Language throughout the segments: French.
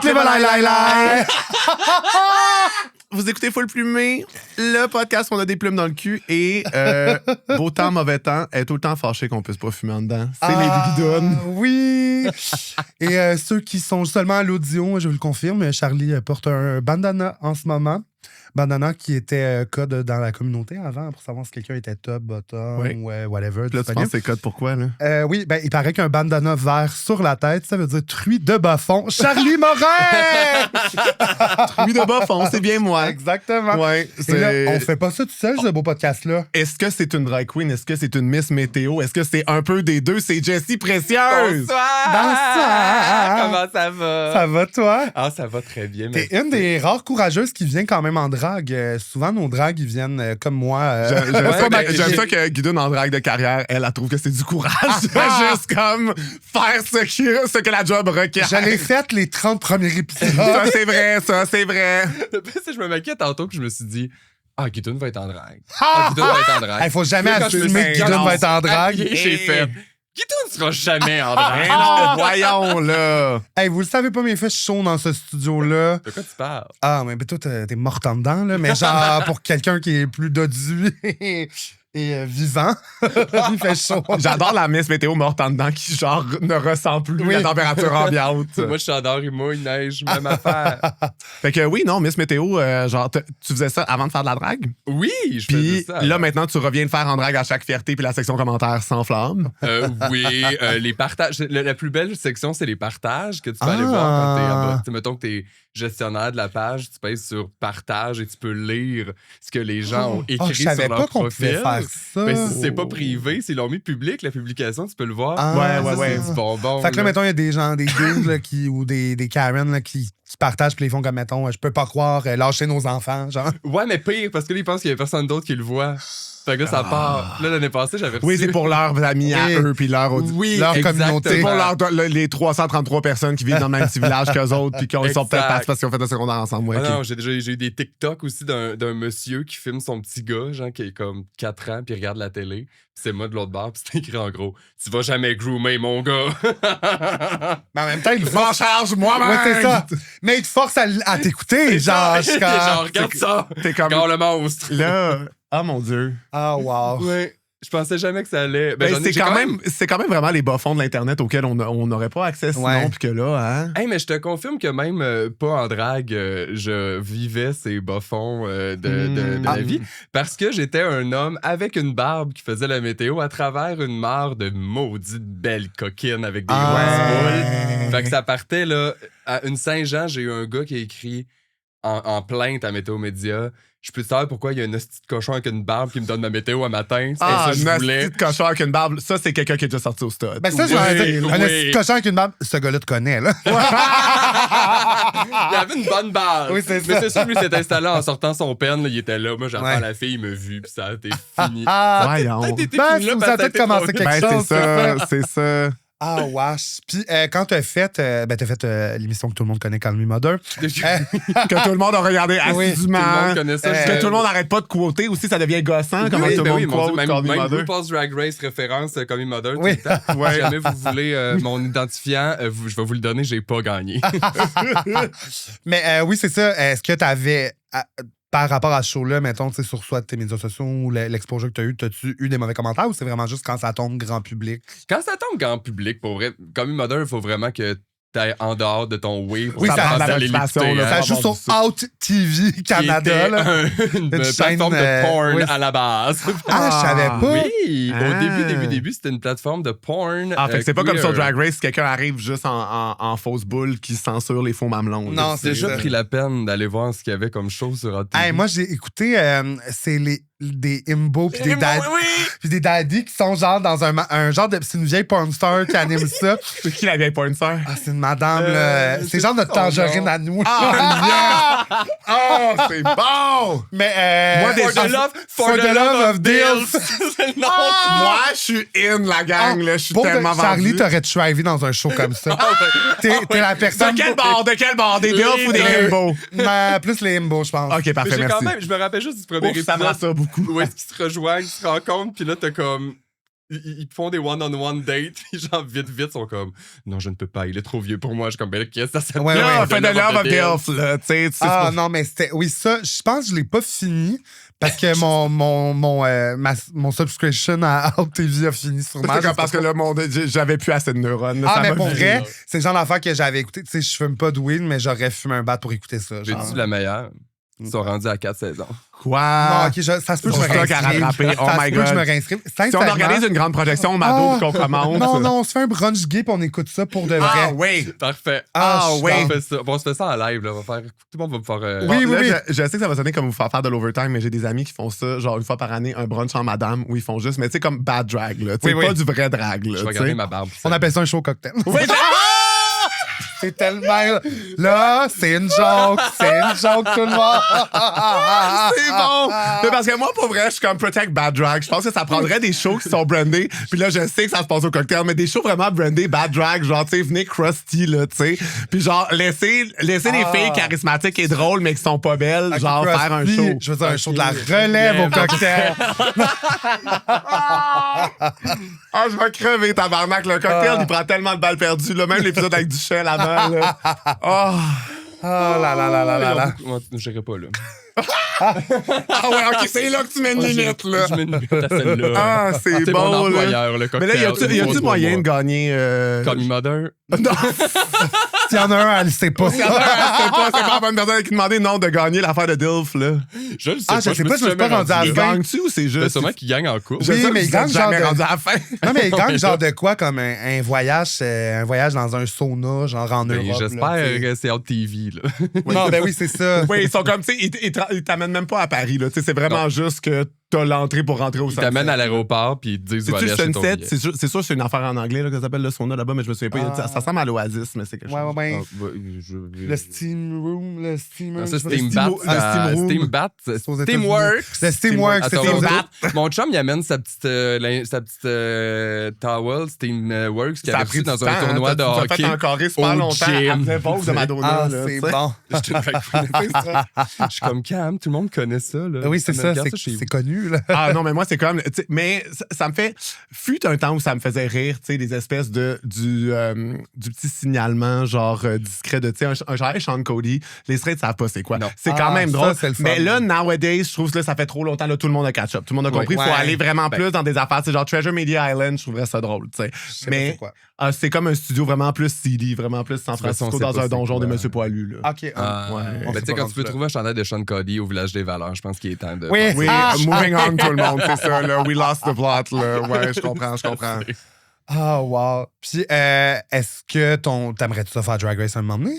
les valailles. Vous écoutez Full Plumé, le podcast où on a des plumes dans le cul et beau temps, mauvais temps, est tout le temps fâché qu'on puisse pas fumer en dedans. C'est les bidounes. Oui. Et ceux qui sont seulement à l'audio, je vous le confirme, Charlie porte un bandana en ce moment. Bandana qui était code dans la communauté avant pour savoir si quelqu'un était top, bottom ou whatever. Là, tu penses que c'est code pourquoi, là? Oui, ben, il paraît qu'un bandana vert sur la tête, ça veut dire truie de bas fond. Charlie Morin! Truie de bas fond, c'est bien moi. Exactement. Ouais, Et là, on fait pas ça tout seul, ce beau podcast-là. Est-ce que c'est une drag queen? Est-ce que c'est une Miss Météo? Est-ce que c'est un peu des deux? C'est Jessie Précieuse! Bonsoir! Comment ça va? Ça va, toi? Ah, ça va très bien. T'es une des rares courageuses qui vient quand même en drague. Souvent, nos dragues, ils viennent comme moi. J'aime ça que Guidoune en drague de carrière, elle trouve que c'est du courage. Juste comme faire ce que la job requiert. Je l'ai fait les 30 premiers épisodes. Ça, c'est vrai, ça, c'est vrai. Le pire, c'est que je me maquillais tantôt que je me suis dit, Guidoune va être en drague. Guidoune va être en drague. Il faut jamais Puis là, quand je me assumer suis que Guidoune va être en drague. habillé, j'ai fait, Guidoune sera jamais en drague. Mais non, voyons, là. Hey, vous le savez pas, mes filles, je suis chaud dans ce studio-là. De quoi tu parles? Ah, mais toi, t'es morte en dedans, là. Mais genre, pour quelqu'un qui est plus dodu et vivant, il fait chaud. J'adore la Miss Météo morte en dedans qui, genre, ne ressent plus la température ambiante. Moi, je suis en dehors, il mouille, neige, même affaire. Fait que oui, non, Miss Météo, genre, tu faisais ça avant de faire de la drague? Oui, je faisais Puis ça. là, maintenant, tu reviens de faire en drague à chaque fierté puis la section commentaires s'enflamme. Oui, les partages. La plus belle section, c'est les partages que tu peux aller voir quand t'es en bas. T'sais, mettons que t'es gestionnaire de la page, tu pèses sur partage et tu peux lire ce que les gens ont écrit je savais sur leur pas qu'on pouvait profil. faire ça. Ben, si c'est pas privé, s'ils l'ont mis public, la publication, tu peux le voir. Ouais. C'est du bonbon. Fait que là, là. mettons, il y a des gens, des dudes là, ou des Karen là, qui partagent puis ils font comme, mettons, je peux pas croire, lâcher nos enfants, genre. Ouais, mais pire, parce que là, ils pensent qu'il y a personne d'autre qui le voit. Fait que là, ça part. Là, l'année passée, j'avais reçu... Oui, c'est pour leurs amis à eux puis leur leur communauté. C'est pour les 333 personnes qui vivent dans le même petit village qu'eux autres puis qu'ils sont peut-être partis parce qu'ils ont fait un secondaire ensemble. Ouais, Non, j'ai eu des TikTok aussi d'un monsieur qui filme son petit gars, genre qui est comme 4 ans, puis il regarde la télé. Puis c'est moi de l'autre bord, puis c'est écrit en gros « Tu vas jamais groomer, mon gars! » Mais en même temps, il m'en charge moi-même! Ouais, c'est ça. Mais il te force à t'écouter, genre. Genre, regarde ça! T'es comme... Regarde le monstre! Là... Ah, mon Dieu. Ah, wow. Ouais. Je pensais jamais que ça allait. C'est quand même vraiment les bas-fonds de l'Internet auxquels on n'aurait pas accès sinon, puis que là, hein? Hey, mais je te confirme que même pas en drague, je vivais ces bas-fonds de la vie. Parce que j'étais un homme avec une barbe qui faisait la météo à travers une mare de maudites belles coquines avec des grosses boules. Fait que ça partait, là. À une Saint-Jean, j'ai eu un gars qui a écrit en plainte à Météo Média. Je peux te savoir pourquoi il y a un hostie de cochon avec une barbe qui me donne ma météo à matin. C'est ça que je voulais. Un hostie de cochon avec une barbe. Ça, c'est quelqu'un qui est déjà sorti au stade. Ben ça, un hostie de cochon avec une barbe, ce gars-là te connaît, là. Il avait une bonne barbe. Oui, c'est ça. Mais c'est sûr, lui s'est installé en sortant son pen. Là, il était là. Moi, j'entends la fille, il m'a vu, puis ça a été fini. Voyons. Ça a peut-être commencé quelque chose. C'est ça. Ah, wesh. Puis quand t'as fait l'émission que tout le monde connaît, Call Me Mother. Que tout le monde a regardé assidûment. Tout le monde connaît ça. Que tout le monde n'arrête pas de quoter aussi, ça devient gossant. Comment tout le monde quote Call Me Mother. Même RuPaul's Drag Race référence Call Me Mother tout Oui. le temps. Si jamais vous voulez mon identifiant, je vais vous le donner, j'ai pas gagné. Mais oui, c'est ça. Est-ce que t'avais... par rapport à ce show-là, mettons, tu sais, sur soit tes médias sociaux ou l'exposure que tu as eu, t'as-tu eu des mauvais commentaires ou c'est vraiment juste quand ça tombe grand public? Quand ça tombe grand public, pour vrai, comme une mother, il faut vraiment que t'ailles en dehors de ton wave. Oui, ça a la réputation, là. Ça joue sur Out TV Canada, là. Une plateforme de porn à la base. Ah, je savais pas. Oui, au début, c'était une plateforme de porn. Ah, fait que c'est pas comme sur Drag Race, quelqu'un arrive juste en fausse boule qui censure les faux mamelons. Non, c'est déjà pris la peine d'aller voir ce qu'il y avait comme show sur Out TV. Hey, moi, j'ai écouté, c'est des imbos puis des daddies qui sont genre dans un genre de... C'est une vieille porn star qui anime ça. C'est qui la vieille porn star? Ah, c'est une madame, là. C'est genre notre tangerine à nous. Oh, c'est bon! Mais moi, for the love of Dills. C'est le nom. Moi, je suis in, la gang, là. Je suis tellement vendu. Charlie, t'aurais thrivé dans un show comme ça. T'es la personne... De quel bord? Des Dills ou des imbos? Plus les imbos, je pense. OK, parfait, merci. Je me rappelle juste du premier épisode. Ça me rassure beaucoup. Où est-ce qu'ils se rejoignent, ils se rencontrent, puis là, t'as comme ils font des one-on-one dates, puis genre, vite, ils sont comme, non, je ne peux pas, il est trop vieux pour moi. Je suis comme, ben là, qu'est-ce que ça s'appelle? Ouais, Là, fait de Love of Death, là, tu sais. Ah non, mais c'était. Oui, ça, je pense que je l'ai pas fini parce que mon subscription à Out TV a fini sur C'est comme parce que là, j'avais plus assez de neurones. Ah, ça mais m'a pour fait vrai, rire. c'est le genre d'affaire que j'avais écouté. Tu sais, je fume pas de weed, mais j'aurais fumé un bat pour écouter ça. J'ai genre. dit la meilleure. Ils sont rendus à 4 saisons. Quoi? Non, ok, ça se peut que je me stock à réinscrive. rattraper. Oh Ça my se peut que je God. me réinscrive. Si on Sincèrement- organise une grande projection au Mado Ah, qu'on commence. Non, on se fait un brunch gay puis on écoute ça pour de vrai. Ah, oui. Parfait. Ah, oui. On fait ça. Bon, on se fait ça en live. Là. On va faire... Tout le monde va me faire... Oui, Bon, là, oui. Je sais que ça va sonner comme vous faire de l'overtime, mais j'ai des amis qui font ça, genre une fois par année, un brunch en madame où ils font juste, mais tu sais, comme bad drag, là. Tu sais, Oui, oui. pas du vrai drag, là. Je vais tu garder sais. ma barbe. On appelle ça un show cocktail. Oui, C'est tellement. Là, c'est une joke. C'est une joke, tout le monde. c'est bon! Mais parce que moi, pour vrai, je suis comme Protect Bad Drag. Je pense que ça prendrait des shows qui sont brandés. Puis là, je sais que ça se passe au cocktail, mais des shows vraiment brandés Bad Drag, genre, tu sais, venez crusty, là, tu sais. Puis genre, laissez les filles charismatiques et drôles, mais qui sont pas belles, Ok, genre, faire un crusty, show. Je veux dire, un show de la relève au cocktail. Ah, je vais crever, tabarnak. Le cocktail, il prend tellement de balles perdues, là. Même l'épisode avec Duchel avant, là. Oh. Oh là là là là là là. Moi, je n'irai pas là. Ah ouais, OK, c'est là que tu mets une limite, là. Je mets une limite à celle-là. Ah, c'est C'est bon, mon là. employeur, le Mais cocktail. là, y a-tu moyen de gagner... Call me mother. Non, S'il y en a un, elle sait pas. c'est pas la bonne personne qui demandait non de gagner l'affaire de Dilf, là. Je le sais Ah, pas. je sais pas, me suis je me suis pas jamais rendu à là. la Il fin. gagne-tu ou c'est C'est juste... sûrement qu'il gagne en cours. Oui, mais il gagne genre jamais de- rendu à la fin. Non, mais il gagne genre de quoi, comme un voyage dans un sauna, genre en Ben, Europe. là, j'espère tu sais. que c'est Out TV, là. Non, ben oui, c'est ça. Oui, ils sont comme, tu sais, ils t'amènent même pas à Paris, là. Tu sais, c'est vraiment Non. juste que t'as l'entrée pour rentrer au Ils Sunset. t'amènent à l'aéroport, puis ils te disent, va C'est-tu aller acheter ton Sunset? billet. C'est sûr que c'est une affaire en anglais, là, que ça s'appelle le sauna là-bas, mais je me souviens pas. Ah. Ça ressemble à l'Oasis, mais c'est quelque chose. Ouais, ouais, ouais. Ah, bah, Le steam room, le steamer. Ah, ça, je sais pas, Steam le Bat. steam room. Steam Bat. aux États-Unis. Steamworks. Le Steamworks, Attends, c'est mon- ça. Mon chum, il amène sa petite towel Steamworks qu'il Ça a avait pris reçu du dans temps, un tournoi hein, de t'as hockey. fait encore super au longtemps gym. après Vogue de Madonna. Ah, là, c'est tu sais. bon. Je suis comme Cam, tout le monde connaît ça. Là. Oui, c'est ça, Regarde c'est chez vous. c'est connu, là. Ah non, mais moi, c'est comme. Tu sais, mais ça me fait. Fut un temps où ça me faisait rire, tu sais, des espèces du petit signalement, genre discret de. Tu sais, un genre Sean Cody. Les straights savent pas c'est quoi. Non. C'est quand Ah, même ça, drôle. c'est le fun. Mais là, nowadays, je trouve que là, ça fait trop longtemps, là, tout le monde a catch-up. Tout le monde a compris. Il faut Ouais. aller vraiment Ben. plus dans des affaires. C'est genre Treasure Media Island, je trouverais ça drôle, tu sais. Je sais pas Mais c'est quoi. c'est comme un studio vraiment plus CD, vraiment plus San De toute façon, Francisco, on sait dans pas un c'est donjon quoi. des Monsieur Poilu, là. OK. Ah, Ouais. On ben, s'est tu sais, pas quand rendu tu peux là. trouver un chandail de Sean Cody au Village des Valeurs, je pense qu'il est temps de. Oui. Oui, Ah! moving on, tout le monde, c'est ça, là. We lost the plot, là. Ouais, je comprends. Ah, wow. Puis, est-ce que t'aimerais-tu ça faire Drag Race un moment donné?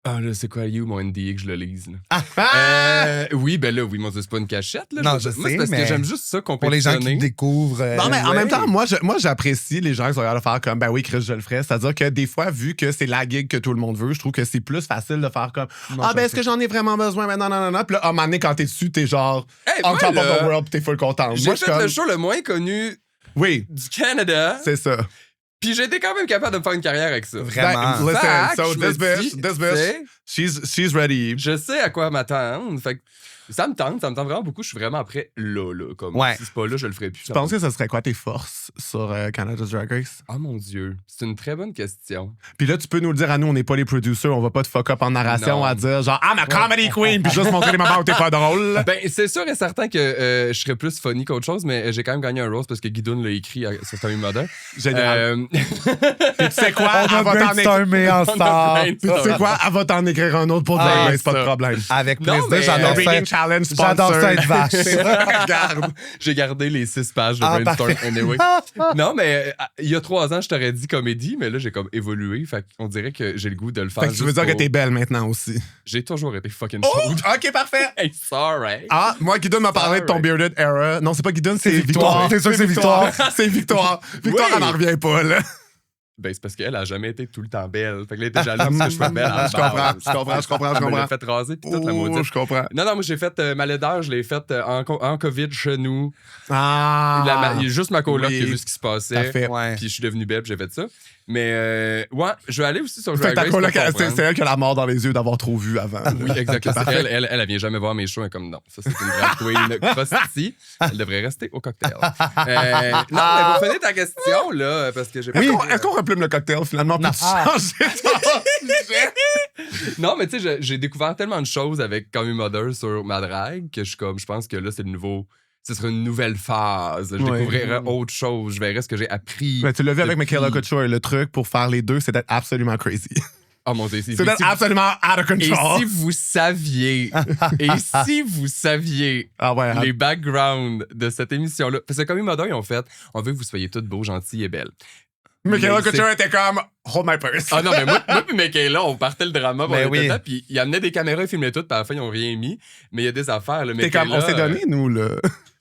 Ah, là, c'est quoi, You, mon NDA, que je le lise. Là. Ah! Oui, ben là, oui, mon Dieu, c'est pas une cachette. Là, Non, je je moi, sais, c'est parce mais que j'aime juste ça Pour les gens qui compétitionner. découvrent. Non, mais en ouais. même temps, moi, j'apprécie les gens qui sont capables de faire comme, ben oui, Chris, je le ferais. C'est-à-dire que des fois, vu que c'est la gig que tout le monde veut, je trouve que c'est plus facile de faire comme, ben est-ce que j'en ai vraiment besoin? Ben non. Puis là, à un moment donné, quand t'es dessus, t'es genre, Hey, on moi, top of là, the world, puis t'es full content. J'ai Moi, je fait suis le comme, show le moins connu oui, du Canada, c'est ça. puis j'ai été quand même capable de me faire une carrière avec ça. Vraiment. Ben, listen, Fact, so je me this bitch, dis, this tu sais, bitch, she's ready. je sais à quoi m'attendre. Fait que ça me tente vraiment beaucoup. Je suis vraiment prêt là. Comme, Ouais. Si c'est pas là, je le ferai plus. Tu penses que ce serait quoi tes forces sur Canada's Drag Race? Ah mon Dieu, c'est une très bonne question. Puis là, tu peux nous le dire à nous, on n'est pas les producers, on va pas te fuck up en narration Non. à dire genre, I'm a comedy queen, puis juste montrer les moments où t'es pas drôle. Ben, c'est sûr et certain que je serais plus funny qu'autre chose, mais j'ai quand même gagné un rose parce que Guidoun l'a écrit sur Tommy Mother. Génial. Puis tu sais quoi? On Elle a va t'en écrire. brainstormé ensemble. Puis tu sais quoi? Elle va t'en écrire un autre pour Ah, Drag Race, pas de ça. problème. Avec Non, plaisir, mais, j'adore Le ça. Reading Challenge J'adore ça être vache. Regarde. J'ai gardé les 6 pages de Ah, brainstorm parfait. anyway. Non, mais il y a 3 ans, je t'aurais dit comédie, mais là, j'ai comme évolué. Fait qu'on dirait que j'ai le goût de le faire. Fait que tu veux juste dire que pour- t'es belle maintenant aussi. J'ai toujours été fucking Oh! chaude. OK, parfait. Hey, sorry. Ah, moi, Guidon m'a parlé de ton Sorry. bearded era. Non, c'est pas Guidon, c'est Victoire. Victoire. C'est sûr que c'est Victoire. C'est Victoire. Victoire, Oui. elle n'en revient pas, là. Ben, c'est parce qu'elle a jamais été tout le temps belle. Fait que là, elle était jalouse que je sois belle. Je comprends. Elle me l'a fait raser, puis toute la Oh, maudite. je comprends. Non, moi, j'ai fait ma laideur, je l'ai faite en COVID chez nous. Ah. Il y a juste ma coloc oui. qui a vu ce qui se passait. Parfait. Ouais. Puis je suis devenue belle, puis j'ai fait ça. Mais ouais, je vais aller aussi sur Fait Drag que ta Race. coloc, pour comprendre. c'est elle qui a la mort dans les yeux d'avoir trop vu avant. Oui, exactement. Elle vient jamais voir mes shows. Elle est comme non, ça c'est une drag queen crusty. Elle devrait rester au cocktail. Non, mais pour finir ta question, là, parce que j'ai pas. Est-ce qu'on replume le cocktail finalement pour changer ton sujet? Non, mais tu sais, j'ai découvert tellement de choses avec Call Me Mother sur ma drague que je pense que là, c'est le nouveau. Ce sera une nouvelle phase. Je découvrirai autre chose. Je verrai ce que j'ai appris. Mais tu l'as vu avec depuis- Michaela Couture. Le truc pour faire les deux, c'est d'être absolument crazy. Oh mon Dieu, C'est d'être absolument out of Et control. si vous saviez, Ah ouais, les backgrounds de cette émission-là, parce que comme Mother, ils ont fait, on veut que vous soyez toutes beaux, gentils et belles. Michaela Mais Couture était comme hold my purse. Ah non, mais moi puis Michaela, on partait le drama pour Ben le oui. temps, puis ils amenaient des caméras, ils filmaient tout, puis à la fin, ils n'ont rien mis. Mais il y a des affaires. Là, T'es comme on s'est donné, nous, là.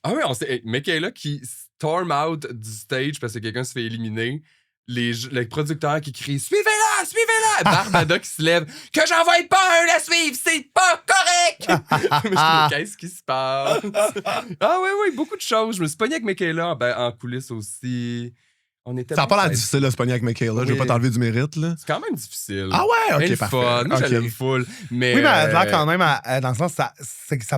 Ah oui, Michaela qui storm out du stage parce que quelqu'un se fait éliminer. Les producteurs qui crient Suivez-la! Suivez-la! Barbada qui se lève Que j'envoie pas un la suivre! C'est pas correct! Mais je me dis, qu'est-ce qui se passe? Ah oui, beaucoup de choses. Je me suis pogné avec Michaela en coulisses aussi. On était Ça n'a pas l'air bien- difficile de se pogner avec Michaela. Je Oui. veux pas t'enlever du mérite, là. C'est quand même difficile. Ah ouais, ok, Elle est parfait. fun. Moi, Ok. je l'aime full. Mais, Oui, mais elle a l'air quand même, dans le sens, ça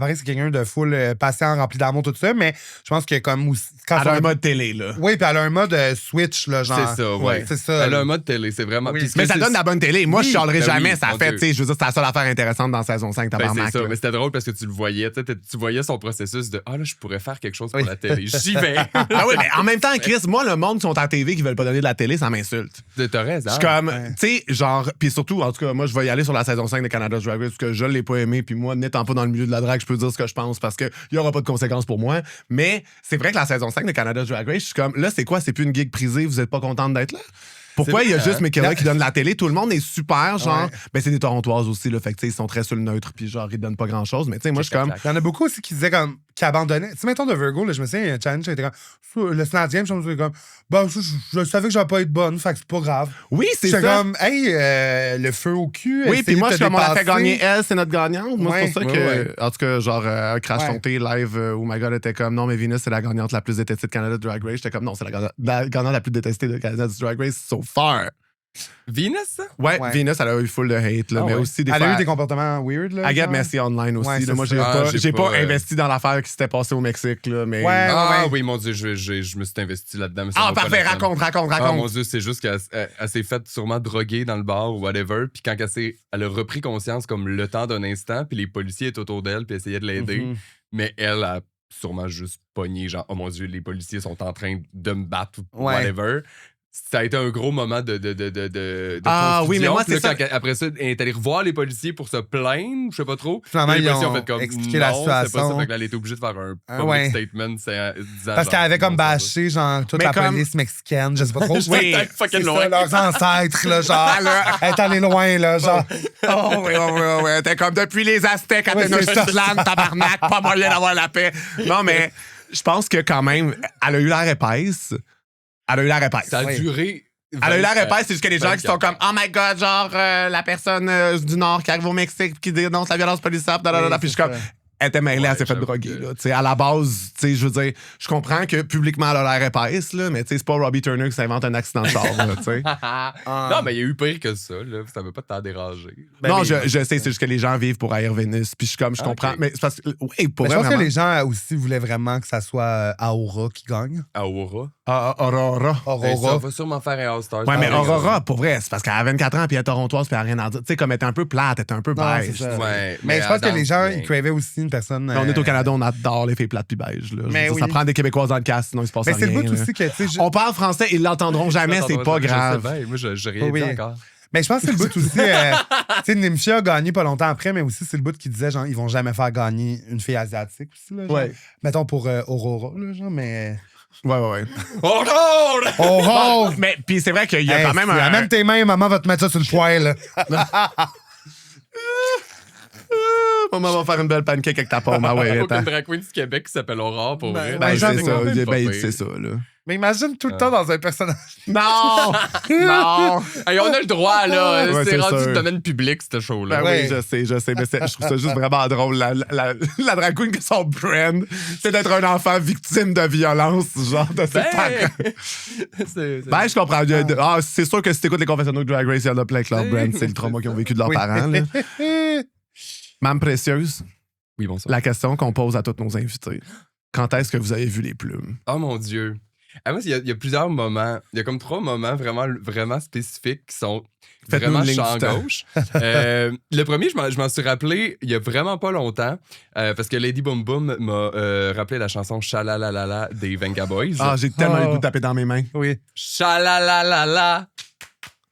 paraît que c'est quelqu'un de full patient, rempli d'amour, tout ça, mais je pense que comme aussi. Quand Elle a un mode télé, là. Oui, puis elle a un mode switch, là, genre. C'est ça, ouais. C'est ça. Elle a un mode télé, c'est vraiment. Oui. Puis ce Mais que ça c'est- donne de la bonne télé. Moi, je chialerai ben jamais. oui, Ça mon fait, Dieu. tu sais, je veux dire, c'est la seule affaire intéressante dans saison 5, Ben, tabarnak. c'est ça, là. mais c'était drôle parce que tu le voyais, tu voyais son processus de là, je pourrais faire quelque chose pour Oui. la télé. J'y vais. Ah oui, mais en même temps, Chris, moi, le monde qui sont à la TV qui veulent pas donner de la télé, ça m'insulte. T'as raison. Je suis comme, tu sais, genre, puis surtout, en tout cas, moi, je vais y aller sur la saison 5 de Canada's Drag Race parce que je l'ai pas aimé, puis moi, n'étant pas dans le milieu de la drague, je peux dire ce que je pense parce qu'il y aura pas de conséquences pour moi. Mais c'est vrai que la saison 5 de Canada's Drag Race, je suis comme, là, c'est quoi? C'est plus une gig prisée, vous êtes pas contente d'être là? Pourquoi il y a juste Michaela qui donne la télé? Tout le monde est super, genre. Ouais. Ben, c'est des Torontoises aussi, là. Fait que, tu sais, ils sont très sur le neutre, puis genre, ils donnent pas grand chose. Mais, tu sais, moi, je suis comme. Il y en a beaucoup aussi qui disaient comme. Qui abandonnaient. Tu sais, mettons de Virgo, là, je me souviens, il y a un challenge qui était comme. Le 100e, je me suis comme. Bah, je savais que j'allais pas être bonne, fait que c'est pas grave. Oui, c'est J'étais ça. comme, hey, le feu au cul. Oui, essayez puis moi, de je te suis comme on l'a fait dépasser. gagner elle, c'est notre gagnante. Moi, c'est pour ça Ouais, que, ouais. en tout cas, genre, Crash Ouais. Fonté live où My God était comme non, mais Venus, c'est la gagnante la plus détestée de Canada Drag Race. J'étais comme non, c'est la gagnante la plus détestée de Canada Drag Race so far. Venus, ça? Ouais, Ouais. Venus, elle a eu full de hate, là, Ah mais ouais. aussi des Elle fois. a eu des comportements weird, là. Agathe genre. Messi online aussi. Ouais, là. c'est Moi, j'ai ça. pas, j'ai j'ai pas pas, investi dans l'affaire qui s'était passée au Mexique, là, mais. Ouais. Ah oui, mon Dieu, je me suis investi là-dedans. mais ça Ah, vaut pas parfait, la peine. raconte. Ah mon Dieu, c'est juste qu'elle s'est faite sûrement droguer dans le bar ou whatever. Puis quand elle a repris conscience comme le temps d'un instant, puis les policiers étaient autour d'elle puis essayaient de l'aider. Mhm. Mais elle a sûrement juste pogné, genre, oh mon Dieu, les policiers sont en train de me battre ou Ouais. whatever. Ça a été un gros moment de Ah, oui, mais confusion. moi, Puis c'est là, ça. après ça, elle est allée revoir les policiers pour se plaindre, je sais pas trop. Finalement, les ils policiers ont ont fait comme expliqué la non, c'est pas situation. ça. Fait que là, elle était obligée de faire un public ouais. statement disant, Parce genre, qu'elle avait comme non, ça va. bâché, genre, toute Mais la comme- police mexicaine, je sais pas trop. J'étais Oui, fucking C'est loin. ça, leurs ancêtres, là, genre. Elle est allée loin, là, genre. Oh, oui. T'es comme depuis les Aztèques à Ouais, c'est ça. Tenochtitlan, tabarnak, pas moyen d'avoir la paix. Non, mais je pense que quand même, elle a eu l'air épaisse. Ça a Oui. duré. Elle a eu l'air épaisse, c'est juste que les gens qui sont 24 comme oh my god, genre la personne du Nord qui arrive au Mexique qui dénonce la violence policière, blablabla. Oui, puis je suis c'est comme ça. elle était mêlée, Ouais, elle s'est fait j'avoue droguer. que- Là. Tu sais, à la base, tu sais, je veux dire, je comprends que publiquement elle a l'air épaisse, là, mais tu sais, c'est pas Robbie Turner qui s'invente un accident de char. Là, tu sais. Non, mais il y a eu pire que ça, là. Ça veut pas t'en déranger. Ben non, oui. je sais, c'est juste que les gens vivent pour haïr Vénus. Puis je suis comme, je Ah, comprends. ok. Mais c'est parce que, oui, pour Mais je vrai, pense que vraiment. les gens aussi voulaient vraiment que ça soit Aura qui gagne. Aurora. Aurora. Ben, ça Aurora. va sûrement faire un All-Star. Ouais, mais Ah, Aurora, pour vrai, c'est parce qu'elle a 24 ans puis elle est torontoise puis elle a rien à dire. Tu sais, comme elle était un peu plate, elle était un peu Non, beige. c'est ça. Ouais, Mais je pense que elle les gens, danse ils bien. cravaient aussi une personne. Mais on est au Canada, on adore les filles plates puis beige. Là. Je veux Mais dire, oui. Ça prend des Québécoises dans le cast, sinon il se passe Mais rien. c'est le bout là. aussi que, tu sais. On parle français, ils l'entendront jamais, c'est pas grave. Je sais bien, moi, j'ai rien Oui. dit encore. Mais je pense que c'est le bout aussi. Tu sais, Nimshia a gagné pas longtemps après, mais aussi c'est le bout qui disait, genre, ils vont jamais faire gagner une fille asiatique aussi, là. Genre. Ouais. Mettons pour Aurora, là, genre, mais. Ouais. Aurora! Oh! Mais puis c'est vrai qu'il y a quand même un. Amène tes mains, maman va te mettre ça sur le poêle. Maman va faire une belle pancake avec ta pomme. Ah ouais, Aucune attends. drag queen du Québec qui s'appelle Aurore pour vrai. Ben, j'en c'est ai ça. même pas Ben, pire. c'est ça, là. Mais imagine tout le temps dans un personnage. Non! Non! Hey, on a le droit, là. Ouais, c'est c'est rendu sûr. le domaine public, ce show-là. Ben Ouais. oui, je sais, mais je trouve ça juste vraiment drôle. La drag queen que son brand, c'est d'être un enfant victime de violence, genre de ses parents. Ben, je comprends. C'est sûr que si t'écoutes les confessionnaux de Drag Race, il y en a plein que leur brand, c'est le trauma qu'ils ont vécu de leurs Oui. parents. Là. Mme Précieuse, Oui, bonsoir. la question qu'on pose à tous nos invités. Quand est-ce que vous avez vu les plumes? Oh mon Dieu. Ah, moi, il y a plusieurs moments. Il y a comme 3 moments vraiment spécifiques qui sont Faites-nous vraiment une ligne champ du temps. gauche. Le premier, je m'en suis rappelé il y a vraiment pas longtemps parce que Lady Boom Boom m'a rappelé la chanson Chalalalala des Venga Boys. Ah, j'ai tellement Oh. le goût de taper dans mes mains. Oui. Chalalalala.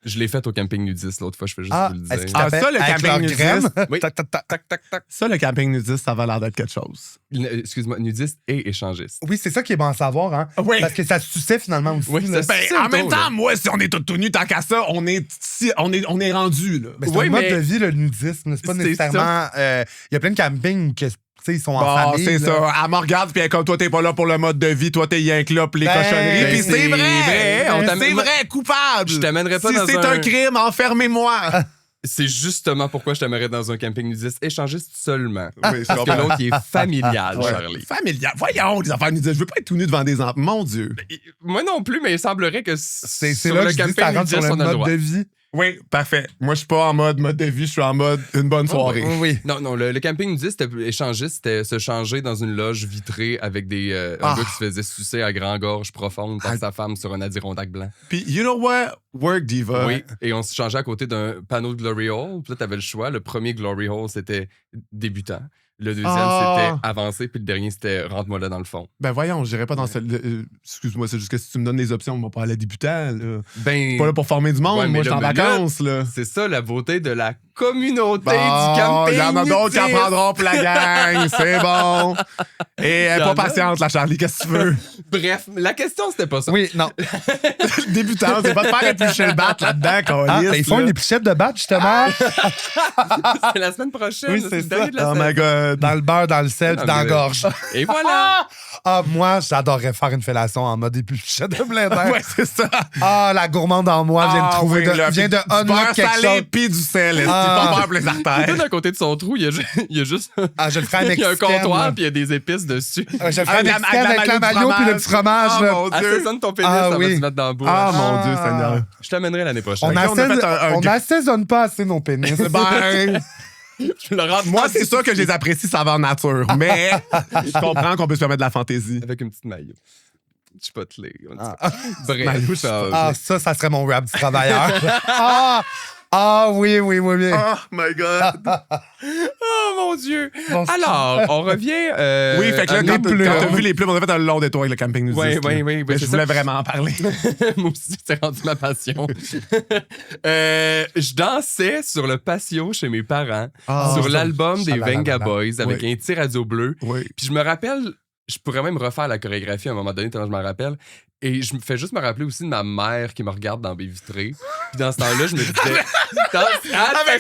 Je l'ai faite au camping nudiste l'autre fois, je fais juste vous le dire. est-ce qu'il Ah, t'appelle ça, le avec camping leur nudiste. graine? Oui. Tac, tac, tac. Tac, tac, tac. Ça, le camping nudiste, ça va l'air d'être quelque chose. Excuse-moi, nudiste et échangiste. Oui, c'est ça qui est bon à savoir, hein? Oui. Parce que ça se suçait finalement aussi. Oui, là. ça- Ben, C'est en un même tour, là. temps, moi, si on est tout nus, tant qu'à ça, on est rendu, là. Ben, c'est Oui, un mode mais- de vie, le nudisme. C'est pas C'est nécessairement. Il y a plein de campings que, tu sais, ils sont en Bon, famille. c'est là. ça. Elle me regarde, puis elle est comme toi, t'es pas là pour le mode de vie, toi, t'es rien que là pour les Ben, cochonneries. ben, Puis c'est c'est vrai! vrai, on t'amène- C'est vrai, coupable! Je t'amènerais pas si dans c'est un crime, enfermez-moi! C'est justement pourquoi je t'aimerais dans un camping nudiste échangiste seulement. Oui, Parce que l'autre, il est familial, Charlie. Familial. Voyons, les affaires nudistes. Je veux pas être tout nu devant des enfants. Mon Dieu. Moi non plus, mais il semblerait que C'est sur là le que je dis que camping ça rentre sur nudiste, le on a le mode droit. de vie. Oui, parfait. Moi, je suis pas en mode de vie, je suis en mode une bonne soirée. Oui, oui. Non, le camping nudiste échangiste, c'était se changer dans une loge vitrée avec un gars qui se faisait sucer à grand-gorge profonde par sa femme sur un Adirondack blanc. Puis, you know what? Work diva. Oui, et on se changeait à côté d'un panneau de Glory Hole. Puis là, t'avais le choix. Le premier Glory Hole, c'était débutant. Le deuxième, c'était avancé. Puis le dernier, c'était rentre-moi là dans le fond. Ben voyons, je dirais pas dans excuse-moi, c'est juste que si tu me donnes les options, on va pas aller débutant. Là. Ben, Pas là pour former du monde, Ouais, mais moi, je suis en là, vacances, là. c'est ça la beauté de la communauté Bon, du camping. il y en a d'autres qui en nudiste. prendront pour la gang, c'est bon. Et elle est Il y en pas a. patiente, la Charlie, qu'est-ce que tu veux? Bref, la question, c'était pas ça. Oui, non. Débutant, c'est pas de faire éplucher le bat là-dedans, Ah, câlisse, ben, ils font là. une épluchette de batte, justement. C'est la semaine prochaine. Oui, c'est le dernier de la Oh semaine. my God. Dans le beurre, dans le sel, puis dans la gorge. Et voilà. Ah, moi, j'adorerais faire une fellation en mode épluchette de plein d'air. Ouais, c'est ça. Ah, la gourmande en moi vient de trouver oui, là, vient de du unlock beurre quelque salé chose. puis du sel. C'est Ah. pas faire pour les artères. D'un côté de son trou, il y a juste Ah, je le ferai avec il y a un mexicaine, comptoir là. puis il y a des épices dessus. Je le ferai Avec avec la avec la maillot maillot puis le petit fromage. Oh, là. mon Dieu. Assaisonne ton pénis, Ah, ça va oui. se mettre dans la bouche. Ah, mon Dieu, Seigneur. Je t'amènerai l'année prochaine. On Ok, on a fait un- n'assaisonne pas assez nos pénis. Ben, Je le rentre moi, c'est sûr que je les apprécie saveur nature, mais je comprends qu'on peut se permettre de la fantaisie. avec une petite maillot. Chipotle. Ah. Bref, ça. Ah, ça serait mon rap du travailleur. Oui. Oh my God. Oh mon Dieu! Bon, Alors, on revient. Oui, fait que là, à quand nos plumes. t'as vu les plumes, on a fait un long détour avec le camping nudiste. Oui, là. oui, oui. Mais c'est je voulais ça. vraiment en parler. Moi aussi, c'est rendu ma passion. Je dansais sur le patio chez mes parents, sur ça- l'album des Chalalala. Venga Boys avec Oui. un petit radio bleu. Oui. Puis je me rappelle, je pourrais même refaire la chorégraphie à un moment donné, tellement je m'en rappelle. Et je me fais juste me rappeler aussi de ma mère qui me regarde dans mes vitrées. Puis dans ce temps-là, je me disais...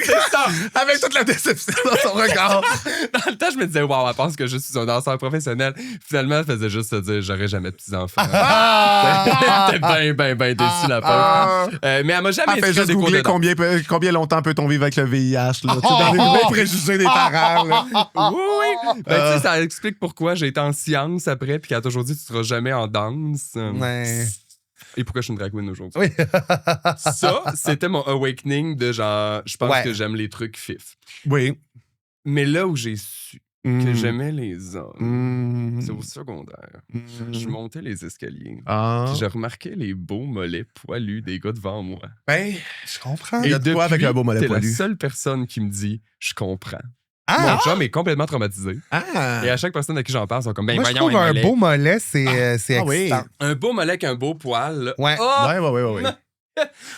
c'est ça! Avec toute la déception dans son regard. Dans le temps, je me disais, waouh, elle pense que je suis un danseur professionnel. Finalement, elle faisait juste se dire, j'aurais jamais de petits-enfants. J'étais bien déçu, la pauvre. Mais elle m'a jamais Elle fait inscrit à juste des cours googler de danse. combien longtemps peut-on vivre avec le VIH, là. Tu sais, dans les gros préjugés des parents, là. Oui. Ben, tu sais, ça explique pourquoi j'ai été en sciences après, puis qu'elle a toujours dit, tu seras jamais en danse. Ouais. Et pourquoi je suis une drag queen aujourd'hui. Oui. Ça, c'était mon awakening de genre, je pense Ouais. que j'aime les trucs fif. Oui. Mais là où j'ai su que j'aimais les hommes, c'est au secondaire. Je montais les escaliers. Ah. Puis j'ai remarqué les beaux mollets poilus des gars devant moi. Ben, Je comprends. Il y a de quoi avec un beau mollet t'es poilu. la seule personne qui me dit « je comprends ». Ah! Mon chum est complètement traumatisé. ah. Et à chaque personne à qui j'en parle, ils sont comme « ben Moi, je voyons, trouve un mollet. beau mollet, c'est Ah oui. excitant. Un beau mollet avec un beau poil. là. Ouais. Oh! Ouais.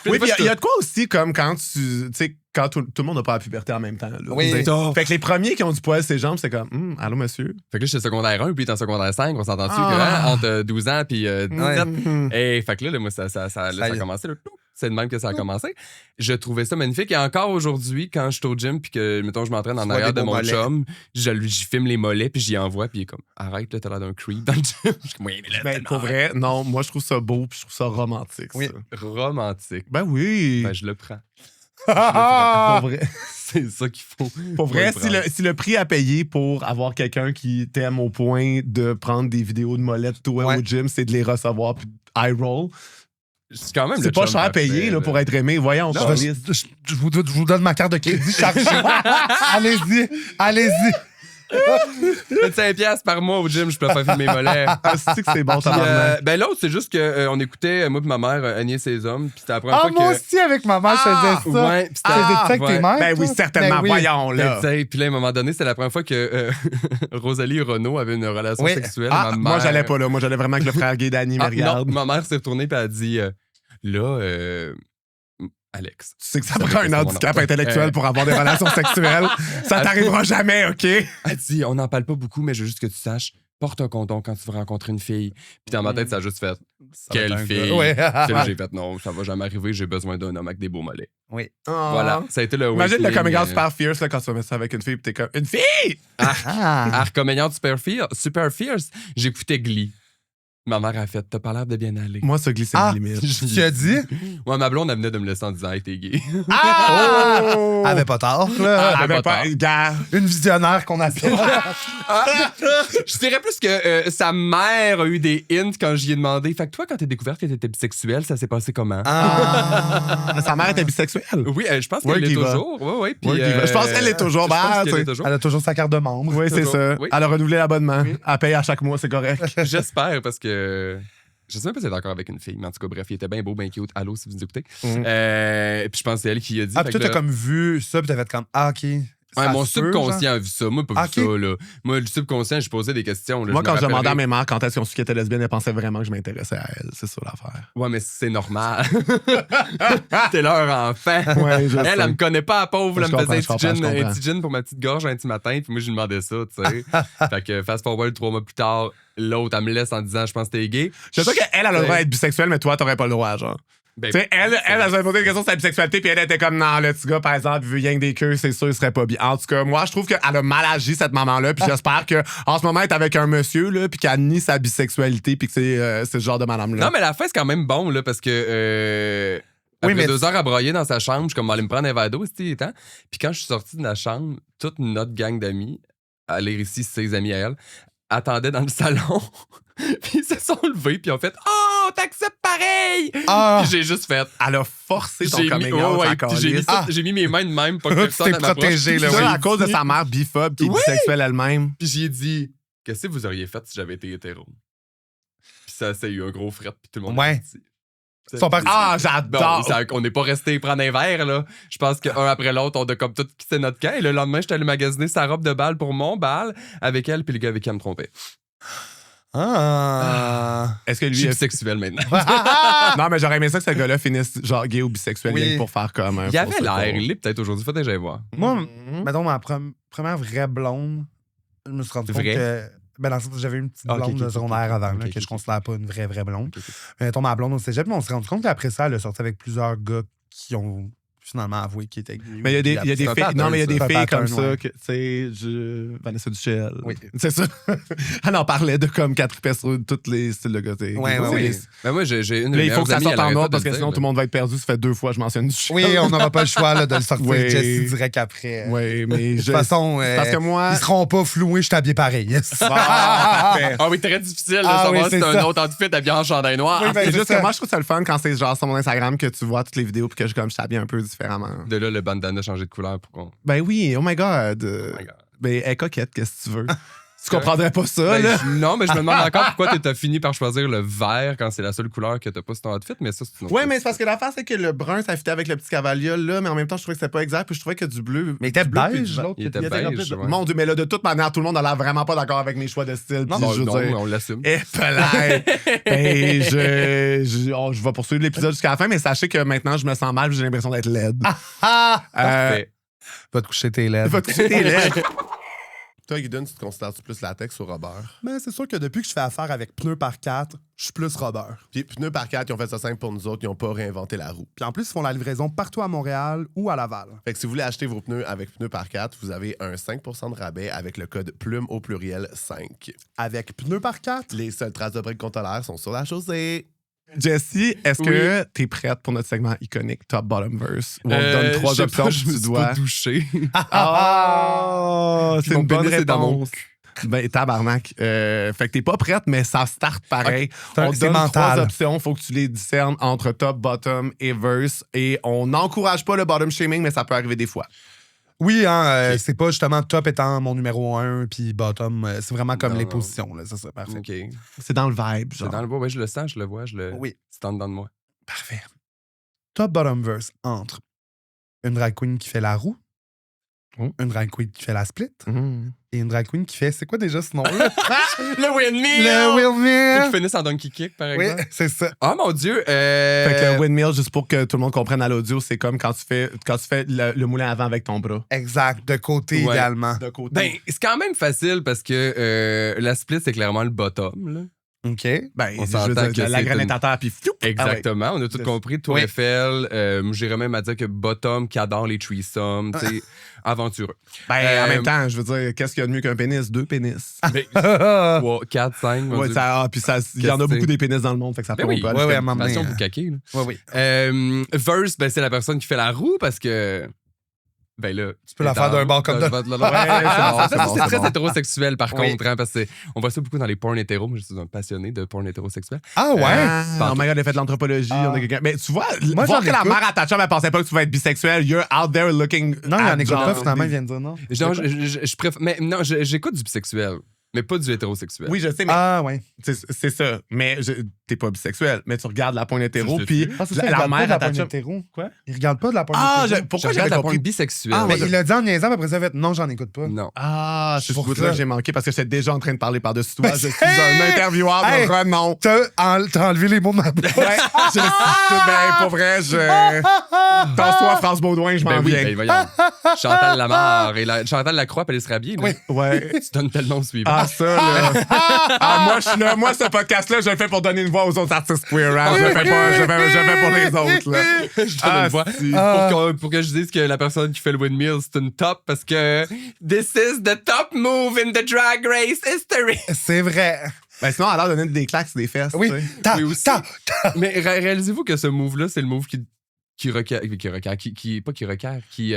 Puis Oui, des fois, puis je il y a de quoi aussi, comme quand tu sais, quand tout le monde n'a pas la puberté en même temps. Là. Oui. C'est ça. Fait que les premiers qui ont du poil sur ses jambes, c'est comme, allô, monsieur. Fait que là, j'étais secondaire 1, puis il est en secondaire 5. On s'entend-tu Ah. que, hein, entre 12 ans puis 17. Mhm. Et fait que là, moi, ça a commencé. Là, C'est de même que ça a commencé. Je trouvais ça magnifique. Et encore aujourd'hui, quand je suis au gym puis que, mettons, je m'entraîne en arrière de mon chum, j'y filme les mollets puis j'y envoie puis il est comme « Arrête, là, t'as l'air d'un creep dans le gym. » Je suis comme « Oui, mais là, Ben, pour vrai, non, moi, je trouve ça beau puis je trouve ça romantique. oui. Ça. Romantique. Ben oui. Ben, je le prends. Pour vrai. C'est ça qu'il faut. Pour vrai, Faut si le prix à payer pour avoir quelqu'un qui t'aime au point de prendre des vidéos de mollets de toi au gym, c'est de les recevoir puis eye roll. C'est quand même C'est le pas chum cher à parfait, payer là, pour être aimé. Voyons, Je vous donne ma carte de crédit, Charlie. Allez-y. 25$ par mois au gym, je peux pas filmer mes mollets. C'est que c'est bon, ça Puis, va. ben l'autre, c'est juste qu'on écoutait, moi et ma mère, Agnès et ses hommes. Puis c'était la première Ah, fois moi que. aussi, avec ma mère, je faisais ça. Ouais, puis Tu faisais ça avec tes mères? Ben oui, toi? certainement. Ben oui. Voyons, là. Puis là, à un moment donné, c'était la première fois que Rosalie et Renaud avaient une relation Oui. sexuelle. Ah, Ma moi, mère- j'allais pas là. Moi, j'allais vraiment avec le frère gay d'Annie, mais Ah, regarde. non, ma mère s'est retournée et a dit Alex. Tu sais que ça Ça prend veut un dire handicap son nom. intellectuel pour avoir des relations sexuelles. Ça t'arrivera jamais, OK? Elle dit on n'en parle pas beaucoup, mais je veux juste que tu saches, porte un condom quand tu vas rencontrer une fille. Puis dans ma tête, ça a juste fait quelle fille. Ouais. Puis là, j'ai fait non, ça va jamais arriver, j'ai besoin d'un homme avec des beaux mollets. Oui. Voilà, ça a été le Imagine le awakening, coming out super fierce là, quand tu vas mettre ça avec une fille pis t'es comme une fille! Arc coming out super fierce. J'écoutais Glee. Ma mère a fait t'as pas l'air de bien aller. Moi, ça glisse Ah, une limite. tu as dit? Ouais, ma blonde, elle venait de me laisser en disant hey, t'es gay. Oh! Elle avait pas tort, là. Elle avait pas pas. Gars. Une visionnaire qu'on appelle. Je dirais plus que sa mère a eu des hints quand j'y ai demandé. Fait que toi, quand t'as découvert que t'étais bisexuel, ça s'est passé comment? Sa mère était bisexuelle. Oui, je pense Work qu'elle l'est diva. toujours. Oui, puis, Work diva. Je pense qu'elle l'est toujours. Je pense Bah, qu'elle tu l'est sais. toujours. Elle a toujours sa carte de membre. Oui, c'est Toujours. ça. Oui. Elle a renouvelé l'abonnement. Elle paye à chaque mois, c'est correct. J'espère parce que. Je sais même pas si elle est d'accord avec une fille, mais en tout cas, bref, il était bien beau, bien cute. Allô, si vous nous écoutez. Puis je pense que c'est elle qui a dit. Ah, fait puis toi, que t'as là- comme vu ça, puis t'as fait comme, ah, OK. Ouais, Ça mon se peut, subconscient a vu ça. Moi, pas Ah, vu ça, là. Moi, le subconscient, je posais des questions. Là. Moi, quand je demandais à rappellerai- mes mères quand est-ce qu'on su qu'elle était lesbienne, elle pensait vraiment que je m'intéressais à elle. C'est ça l'affaire. Ouais, mais c'est normal. T'es leur enfant. Ouais, je sais. Elle me connaît pas, la pauvre. Elle Je me comprends, faisait je comprends, je un comprends. petit gin pour ma petite gorge un petit matin. Puis moi, je lui demandais ça, tu sais. Fait que fast forward 3 mois plus tard, l'autre, elle me laisse en disant je pense que t'es gay. Je sais qu'elle a le droit d'être bisexuelle, mais toi, t'aurais pas le droit, genre. Ben, Tu sais, elle s'est posé une question sur sa bisexualité, puis elle était comme, non, le petit gars, par exemple, il veut rien que des queues, c'est sûr, il serait pas bien. En tout cas, moi, je trouve qu'elle a mal agi, cette maman-là, puis j'espère qu'en ce moment, elle est avec un monsieur, là, puis qu'elle nie sa bisexualité, puis que c'est ce genre de madame-là. Non, mais la fin, c'est quand même bon, là, parce que. Oui, Après mais 2 heures à broyer dans sa chambre, je suis comme aller me prendre un verre d'eau, c'était temps. Puis quand je suis sorti de la chambre, toute notre gang d'amis, à lire ici, ses amis à elle, attendaient dans le salon. Puis ils se sont levés, puis ont fait oh, t'acceptes pareil! Ah! Puis j'ai juste fait. Elle a forcé ton J'ai mis, coming ouais, out, ouais, la puis j'ai mis, calisse. ça- j'ai mis mes mains de même pour que Tu personne t'es ne m'approche. protégé, Puis là, Ça, oui. à cause de sa mère biphobe qui est Oui! bisexuelle elle-même. Puis j'ai dit qu'est-ce que vous auriez fait si j'avais été hétéro? Puis ça a eu un gros fret, puis tout le monde Ouais. est parti. Ils sont partis. Ah, Bon, j'adore! on n'est pas resté prendre un verre, là. Je pense qu'un après l'autre, on a comme tout quitté notre camp. Et le lendemain, j'étais allé magasiner sa robe de bal pour mon bal avec elle, puis le gars avec qui elle me trompait. Ah. Est-ce que Je lui suis est... bisexuel maintenant. Non, mais j'aurais aimé ça que ce gars-là finisse genre gay ou bisexuel Oui. rien que pour faire comme un. Il avait faux l'air, secours. il l'est peut-être aujourd'hui. Faut que j'aille voir. Moi, Mhm. mettons, ma première vraie blonde, je me suis rendu compte Vraie? que. Ben, dans le sens où j'avais une petite Ah, ok, blonde ok, de ok, secondaire ok, avant, ok, là, ok, que je ok. considère pas une vraie blonde. Ok, ok. Mais mettons, ma blonde au cégep, mais on s'est rendu compte qu'après ça, elle a sorti avec plusieurs gars qui ont finalement avoué qu'ils étaient gays. Mais il y a des C'est un filles. pattern, Non, mais il y a ça. des C'est un filles comme pattern, ça ouais. que, tu sais, Vanessa Duchel. Oui. C'est ça. Elle en parlait de comme 4 épaisses sur tous les styles de côté. Ouais, ouais, Oui. oui. Ben moi, j'ai une. Là, il faut que ça amie, sorte elle en arrête pas ordre de parce que le sinon dire, tout le monde va être perdu. Ça fait 2 fois que je mentionne Duchel. Oui, on n'aura pas le choix là, de le sortir Oui. Jessie direct après. Oui, mais De toute façon, parce que moi. ils seront pas floués, je t'habille pareil. Ah, parfait. Ah oui, très difficile de Ah savoir oui, si c'est c'est un ça. autre outfit habillé en chandail noir. Oui, ben, C'est c'est juste ça. que moi, je trouve ça le fun quand c'est genre sur mon Instagram que tu vois toutes les vidéos puis que je t'habille un peu différemment. De là, le bandana changé de couleur pour qu'on. Ben oui, oh my god. Oh my God. Ben, elle est coquette, qu'est-ce que tu veux? Tu comprendrais pas ça, Ben, là? non, mais je me demande encore pourquoi t'as fini par choisir le vert quand c'est la seule couleur que t'as pas sur ton outfit, mais ça, c'est une autre Ouais, mais c'est parce que l'affaire, c'est que le brun, ça fitait avec le petit cavalier, là, mais en même temps, je trouvais que c'était pas exact, puis je trouvais que du bleu. Mais il était du bleu, puis beige, du- l'autre. Il était il était beige, rempli de- ouais. Mon Dieu, mais là, de toute manière, tout le monde a l'air vraiment pas d'accord avec mes choix de style. puis Non, je veux non, dire, on l'assume. et pelin. Et je vais poursuivre l'épisode jusqu'à la fin, mais sachez que maintenant, je me sens mal, j'ai l'impression d'être laide. Ah! Parfait. Va te coucher tes lèvres. Va te coucher tes lèvres. Toi, Guyden, tu te considères-tu plus latex ou rubber? Mais c'est sûr que depuis que je fais affaire avec Pneus par 4, je suis plus rubber. Puis Pneus par 4, ils ont fait ça simple pour nous autres, ils n'ont pas réinventé la roue. Puis en plus, ils font la livraison partout à Montréal ou à Laval. Fait que si vous voulez acheter vos pneus avec Pneus par 4, vous avez un 5% de rabais avec le code plume au pluriel 5. Avec Pneus par 4? Les seules traces de briques qu'on tolère sont sur la chaussée. Jessie, est-ce que t'es prête pour notre segment iconique Top Bottom Verse où on te donne 3 options pas, puis je me tu suis dois. pas douché. Ah, c'est Mon une bonne pénis est dans mon réponse. Ben, tabarnak. Fait que t'es pas prête, mais ça start pareil. Okay. On te C'est donne mental. 3 options, faut que tu les discernes entre top, bottom et verse. Et on n'encourage pas le bottom shaming, mais ça peut arriver des fois. Oui, c'est pas justement top étant mon numéro 1, puis bottom, c'est vraiment comme les positions. Là, c'est ça, parfait. OK. C'est dans le vibe, genre. C'est dans le bois, ouais, je le sens, je le vois, Oui. c'est en dedans de moi. Parfait. Top bottom verse entre une drag queen qui fait la roue, une drag queen qui fait la split, et une drag queen qui fait... C'est quoi déjà ce nom-là? Le windmill! Le windmill! Qui finissent en donkey kick, par Oui, exemple. c'est ça. Oh mon Dieu! Fait que le windmill, juste pour que tout le monde comprenne à l'audio, c'est comme quand tu fais le moulin avant avec ton bras. Exact, de côté Ouais. également. De côté. Ben, c'est quand même facile parce que la split, c'est clairement le bottom, là. OK. Ben, On je s'entend veux dire, que la c'est grenade une- à terre, puis floup! Exactement, on a tout compris. Tour Oui. Eiffel, j'irais même à dire que bottom qui adore les threesomes, tu sais, aventureux. Ben, en même temps, je veux dire, qu'est-ce qu'il y a de mieux qu'un pénis? 2 pénis. Ben, 3, 4, 5, mon Ouais, Dieu. puis il y en a Qu'est-ce beaucoup que des pénis dans le monde, fait que ça Ben peut oui, pas. ouais, ouais, à un moment donné, Attention, vous caquez, là. Oui, oui. Verse, ben, c'est la personne qui fait la roue parce que. Ben là. Tu peux la faire d'un bord comme de... Ouais, c'est bon, c'est bon, c'est c'est très bon. hétérosexuel, par Oui. contre, hein, parce qu'on voit ça beaucoup dans les porn hétéros. Moi, je suis un passionné de porn hétérosexuel. Ah ouais? Oh my god, elle a fait de l'anthropologie. Ah. On a quelqu'un. Mais tu vois, Moi, voir j'en que la écoute. mère à ta chum, elle pensait pas que tu vas être bisexuel. You're out there looking. Non, il y en at écoute pas, genre finalement, il des- vient de dire non. Non, je préfère. Mais non, j'écoute du bisexuel, mais pas du hétérosexuel. Oui, je sais, mais Ah ouais. c'est ça. Mais t'es pas bisexuel. Mais tu regardes la pointe hétéro, Je puis sais. Ah, c'est ça, il la regarde pas de mère la à ta pointe chum. hétéro. Quoi? Il regarde pas de la pointe Ah, hétéro. pourquoi je j'avais regarde la compris? porn bisexuelle. Ah, Mais ouais, il l'a dit en niaisant, puis après ça, il a fait non, j'en écoute pas. Non. Ah, c'est ce Pour bout-là ça. que j'ai manqué parce que j'étais déjà en train de parler par-dessus toi. Mais Je suis hey! un intervieweur Hey! de renom. T'as enlevé les mots de ma bouche. Ouais, ben, pour vrai, Pense-toi, France Baudouin, je m'en Ben oui, viens. ben voyons. Chantal Lamarre et Chantal Lacroix, Pellis Rabier. là. Oui. Ouais. Tu donnes tellement suivant. Ah, ça, là. Ah, moi, je suis là. Moi, ce podcast-là, je le fais pour donner une voix aux autres artistes queer. Hein. Je le fais pas, je le fais pour les autres, là. Je donne une voix. si. Pour que je dise que la personne qui fait le windmill, c'est une top parce que this is the top move in the drag race history. C'est vrai. Ben, sinon, elle a l'air de donner des claques sur des fesses. Oui. tu sais. Oui, aussi. Mais réalisez-vous que ce move-là, c'est le move qui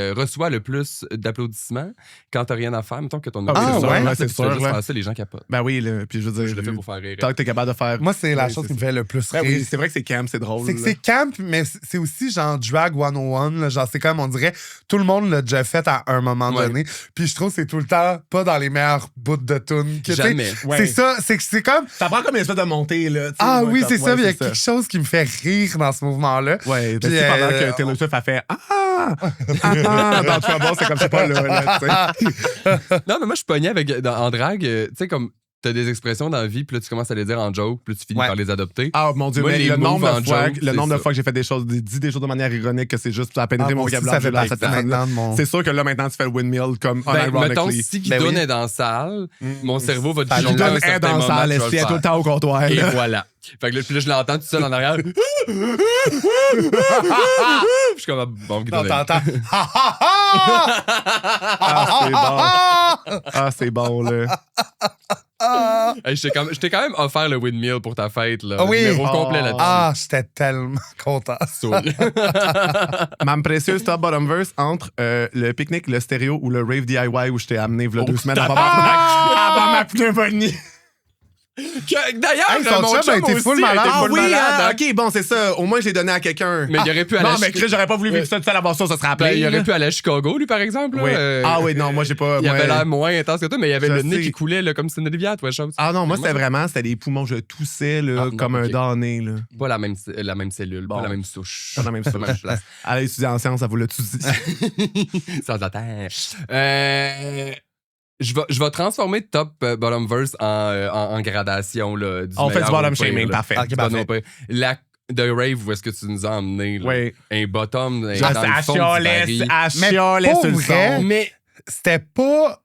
reçoit le plus d'applaudissements quand t'as rien à faire. Mettons que ton Ah, oui, c'est sûr, ouais, tu c'est fais sûr, juste là. faire ça, les gens capotent. Ben oui, là. Puis je veux Je dire, le fais pour faire rire. tant que t'es capable de faire. Moi, c'est la Oui, chose c'est qui me fait le plus Ben rire. oui, c'est vrai que c'est camp, c'est drôle. C'est que là. c'est camp, mais c'est aussi genre drag 101. Là, genre, c'est comme on dirait, tout le monde l'a déjà fait à un moment Ouais. donné. Puis je trouve que c'est tout le temps pas dans les meilleurs bouts de tunes. que, tu sais, Jamais. Ouais. C'est ça, c'est comme. Ça prend comme une espèce de montée, là. tu sais, Ah ouais, oui, comme- c'est ça, ouais, mais il y a c'est ça. quelque chose qui me fait rire dans ce mouvement-là. Ouais, Puis, puis pendant que Taylor Swift a fait dans Trouble, c'est comme c'est pas là, tu sais. Non, mais moi, je suis pogné en drague. Tu sais, comme t'as des expressions dans la vie, puis là, tu commences à les dire en joke, puis là, tu finis Ouais. par les adopter. Ah mon Dieu, Moi, mais les le nombre moves en de fois, joke, le c'est nombre de ça. fois que j'ai fait dit des choses de manière ironique que c'est juste ça a pénétré mon moi aussi, vocabulaire. ça fait là, partie cette personne-là. maintenant de mon... C'est sûr que là maintenant tu fais le windmill comme Ben, mettons, unironically. si Ben Guidon oui. est dans la salle, mon cerveau va Ça dire Guidon est dans la salle, elle est tout le temps au comptoir. Et là. voilà. Fait que là, puis là, je l'entends tout seul en arrière. Puis je suis comme, ah, bon, Guidon. Non, t'entends. Ah, c'est bon. Ah, c'est bon là. Hey, je t'ai quand même offert le windmill pour ta fête, là. Ah oui. Le numéro Oh. complet là-dessus. Ah, j'étais tellement content. Saoul. Mme précieuse top bottom verse entre le pique-nique, le stéréo ou le rave DIY où je t'ai amené v'là 2 semaines avant ma pneumonie. D'ailleurs, Hey, son mon chum chum a été aussi full malade. était Ah full oui, malade, ah, hein. ok, bon, c'est ça. Au moins, je l'ai donné à quelqu'un. Mais il aurait pu aller Non, à mais Chris, j'aurais pas voulu vivre ça tout seul avant ça serait Ben, appelé. il aurait là. pu aller à Chicago, lui, par exemple. là. Oui. Ah oui, non, moi, j'ai pas. Il moi- avait l'air moins intense que toi, mais il avait Je le nez sais. qui coulait là, comme si c'était une rivière, toi, chose. Ah non, moi, c'était des poumons, je toussais là, Ah, non, comme un ok. damné. Là. Pas la même cellule, Bon. pas la même souche. Pas la même souche. place. Elle a étudié en sciences, ça vous l'a tout dit. Sans attendre. Je vais transformer Top Bottom Verse en gradation. Là, du On fait meilleur du bottom au pire, shaming, là. parfait. Ok, Du parfait. bottom au pire. La de Rave, où est-ce que tu nous as emmenés? Là? Oui. Un bottom, Ah, dans le à fond du chialer, baril. à Mais chialer pour sur le vrai, son. Mais C'était pas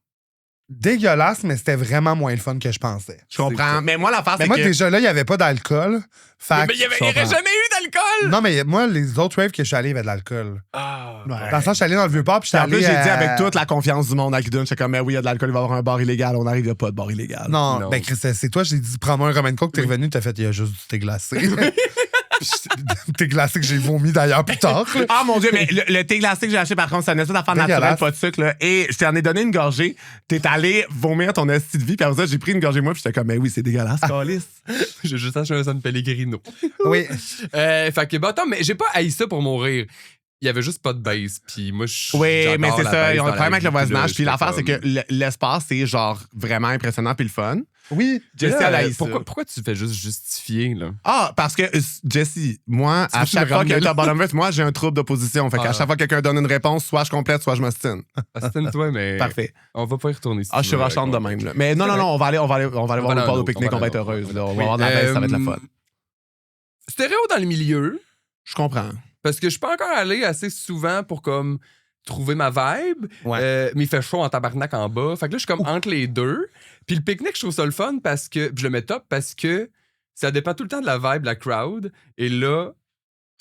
dégueulasse, mais c'était vraiment moins le fun que je pensais. Je comprends. Mais moi, l'affaire, Mais c'est moi, que... déjà là, il n'y avait pas d'alcool. Mais il n'y aurait jamais eu d'alcool! Non, mais moi, les autres raves que je suis allé, il y avait de l'alcool. Ah, Dans le sens, je suis allé dans le Vieux-Port, puis je suis En plus, allé. j'ai dit avec toute la confiance du monde à qui donne, j'étais comme, mais oui, il y a de l'alcool, il va y avoir un bar illégal. On arrive, il n'y a pas de bar illégal. Non, Non. ben Chris, c'est toi, j'ai dit, prends-moi un Roman Coke, t'es revenu, t'as fait, il y a juste du thé glacé. Thé glacé que j'ai vomi d'ailleurs plus tard. là. Ah mon Dieu, mais le thé glacé que j'ai acheté, par contre, c'est un espèce d'affaire naturelle, Dégueulasse. pas de sucre, là. Et je t'en ai donné une gorgée. T'es allé vomir ton esti de vie, puis après ça, j'ai pris une gorgée moi, puis j'étais comme, mais oui, c'est dégueulasse, calice. J'ai juste acheté un San Pellegrino. Oui. Fait que, attends, mais j'ai pas haï ça pour mourir. Il y avait juste pas de base. Puis moi, Oui, j'adore mais c'est la ça. bass Ils ont dans le problème la avec le vie, voisinage. là, Puis l'affaire, c'est j'étais que l'espace, c'est genre vraiment impressionnant puis le fun. Oui. Jessie, Là, elle a haï ça. pourquoi tu fais juste justifier, là? Ah, parce que Jessie, moi, Tu à veux chaque me fois qu'il y a un ramener top bottom verse, moi, j'ai un trouble d'opposition. Fait qu'à Ah. chaque fois que quelqu'un donne une réponse, soit je complète, soit je m'ostine. Astine-toi, mais. Parfait. On va pas y retourner. Si Ah, je tu suis veux, rochante de qu'on- même, là. Mais non, on va aller voir le va port dans au l'eau, pique-nique, on va être dans l'eau. heureuse. là. On Oui, va avoir de la baisse, ça va être la fun. Stéréo dans le milieu, Je comprends. parce que je suis pas encore allé assez souvent pour comme trouver ma vibe. Ouais. Mais il fait chaud en tabarnak en bas. Fait que là, je suis comme entre les deux. Puis le pique-nique, je trouve ça le fun parce que. Puis je le mets top parce que ça dépend tout le temps de la vibe, de la crowd. Et là,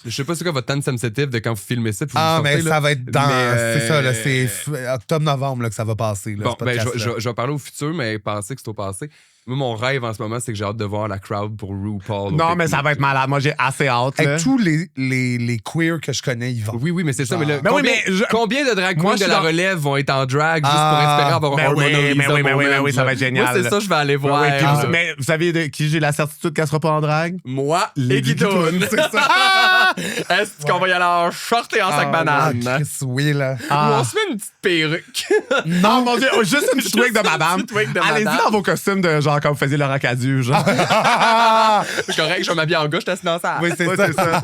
je sais pas c'est quoi votre temps sensitive de quand vous filmez ça. Puis vous Ah, le sortez, mais là. ça va être dans. Mais, C'est ça, là. C'est octobre-novembre là, que ça va passer. Là, Bon, ce ben, podcast-là. je vais parler au futur, mais penser que c'est au passé. Moi, mon rêve en ce moment, c'est que j'ai hâte de voir la crowd pour RuPaul. au Non, mais ça pique-nique. va être malade. Moi, j'ai assez hâte. là. Hey, tous les queers que je connais, ils vont. Oui, mais c'est ça. Mais là, Ben oui, combien, mais je- combien de drag Moi, queens je de suis la dans- relève vont être en drag juste Ah, pour espérer avoir ben un oui, Mona Lisa ben oui, moment, ça va être génial. Moi, c'est ça, je vais aller voir. Ouais, puis Ah. mais vous savez de qui j'ai la certitude qu'elle sera pas en drague? Moi Les et Guitoune. Guitounes, c'est ça. Est-ce qu'on va y aller en short et en sac Ah, banane? Chris, oui, là. Ou on se met une petite perruque. Non, mon Dieu, juste une petite wig de madame. petite wig de Allez-y madame. dans vos costumes de genre comme vous faisiez Laura Cadu, genre. C'est correct, je vais m'habiller en gars, je t'assieds dans ça. Oui, c'est Ouais, ça. c'est ça.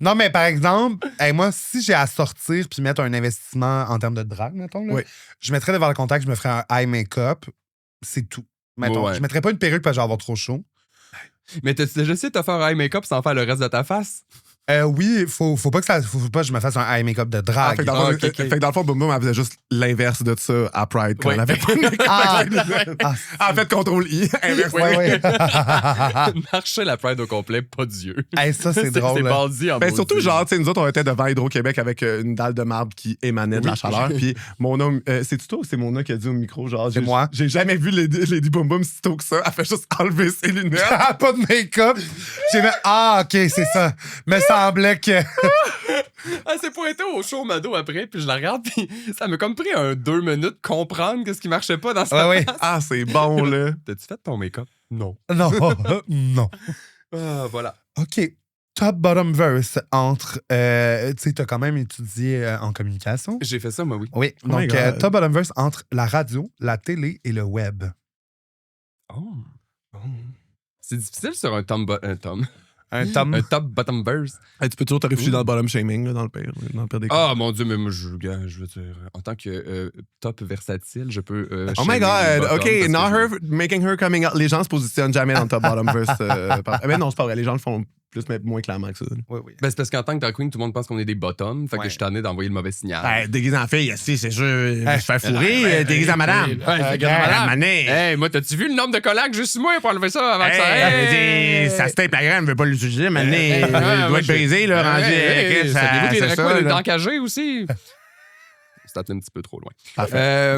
Non, mais par exemple, hey, moi, si j'ai à sortir puis mettre un investissement en termes de drague, mettons, là, Oui. je mettrais devant le contact, je me ferais un eye make-up. C'est tout. Mettons. Ouais. Je mettrais pas une perruque parce que je vais avoir trop chaud. Mais t'as déjà essayé de te faire un eye make-up sans faire le reste de ta face? Oui, faut pas que je me fasse un eye make-up de Ah, drague. fait, que dans le fond, ok, ok. fait que dans le fond, Boom Boom, elle faisait juste l'inverse de ça à Pride quand Oui. elle avait pas de make-up. Ah, ah, En fait, CTRL-I. inverse. ouais, ouais. Marcher la Pride au complet, pas Dieu. Hey, ça, c'est drôle. C'est là. bandit en Ben surtout, maudit. genre, tu sais, nous autres, on était devant Hydro-Québec avec une dalle de marbre qui émanait de la chaleur. Puis Mona, c'est-tu toi ou c'est Mona qui a dit au micro, genre, C'est moi. J'ai jamais vu Lady Boom Boom si tôt que ça. Elle fait juste enlever ses lunettes. Ah, pas de make-up. J'ai fait, ah, OK, c'est ça. Me semblait que. Elle s'est pointée au show Mado après, puis je la regarde, puis ça m'a comme pris 2 minutes comprendre qu'est-ce qui marchait pas dans sa Ouais, ouais. face. Ah, c'est bon, là. T'as-tu fait ton make-up? Non. Non, non. Ah, voilà. OK. Top bottom verse entre. Tu sais, t'as quand même étudié en communication. J'ai fait ça, moi, oui. Oui. Oh my Donc, God. top bottom verse entre la radio, la télé et le web. Oh. C'est difficile sur un top Un bottom verse. Hey, tu peux toujours te réfugier dans le bottom shaming, là, dans le pire des cas. Ah, mon Dieu, mais moi, je veux dire, en tant que top versatile, je peux. Oh my shamer God, le bottom OK, parce not que her making her coming out. Les gens se positionnent jamais dans le top bottom verse. Mais non, c'est pas vrai. Les gens le font plus, mais moins clairement que ça. Oui, oui. Ben, c'est parce qu'en tant que drag queen, tout le monde pense qu'on est des bottoms. Fait que Ouais. je suis tanné d'envoyer le mauvais signal. Ben, déguisé en fille, si, c'est sûr. Je fais fourrer, déguisé en madame. Ouais, déguisé en madame. Mané. Hey, moi, t'as-tu vu le nombre de collacs juste sur moi pour enlever ça avant que ça. Hey, ça se tape la graine, veut pas l'utiliser, mané. Il doit être brisé, là, rendu. Saviez-vous que les drag c'est queens ça, étaient là. encagés aussi? C'est un petit peu trop loin. Parfait.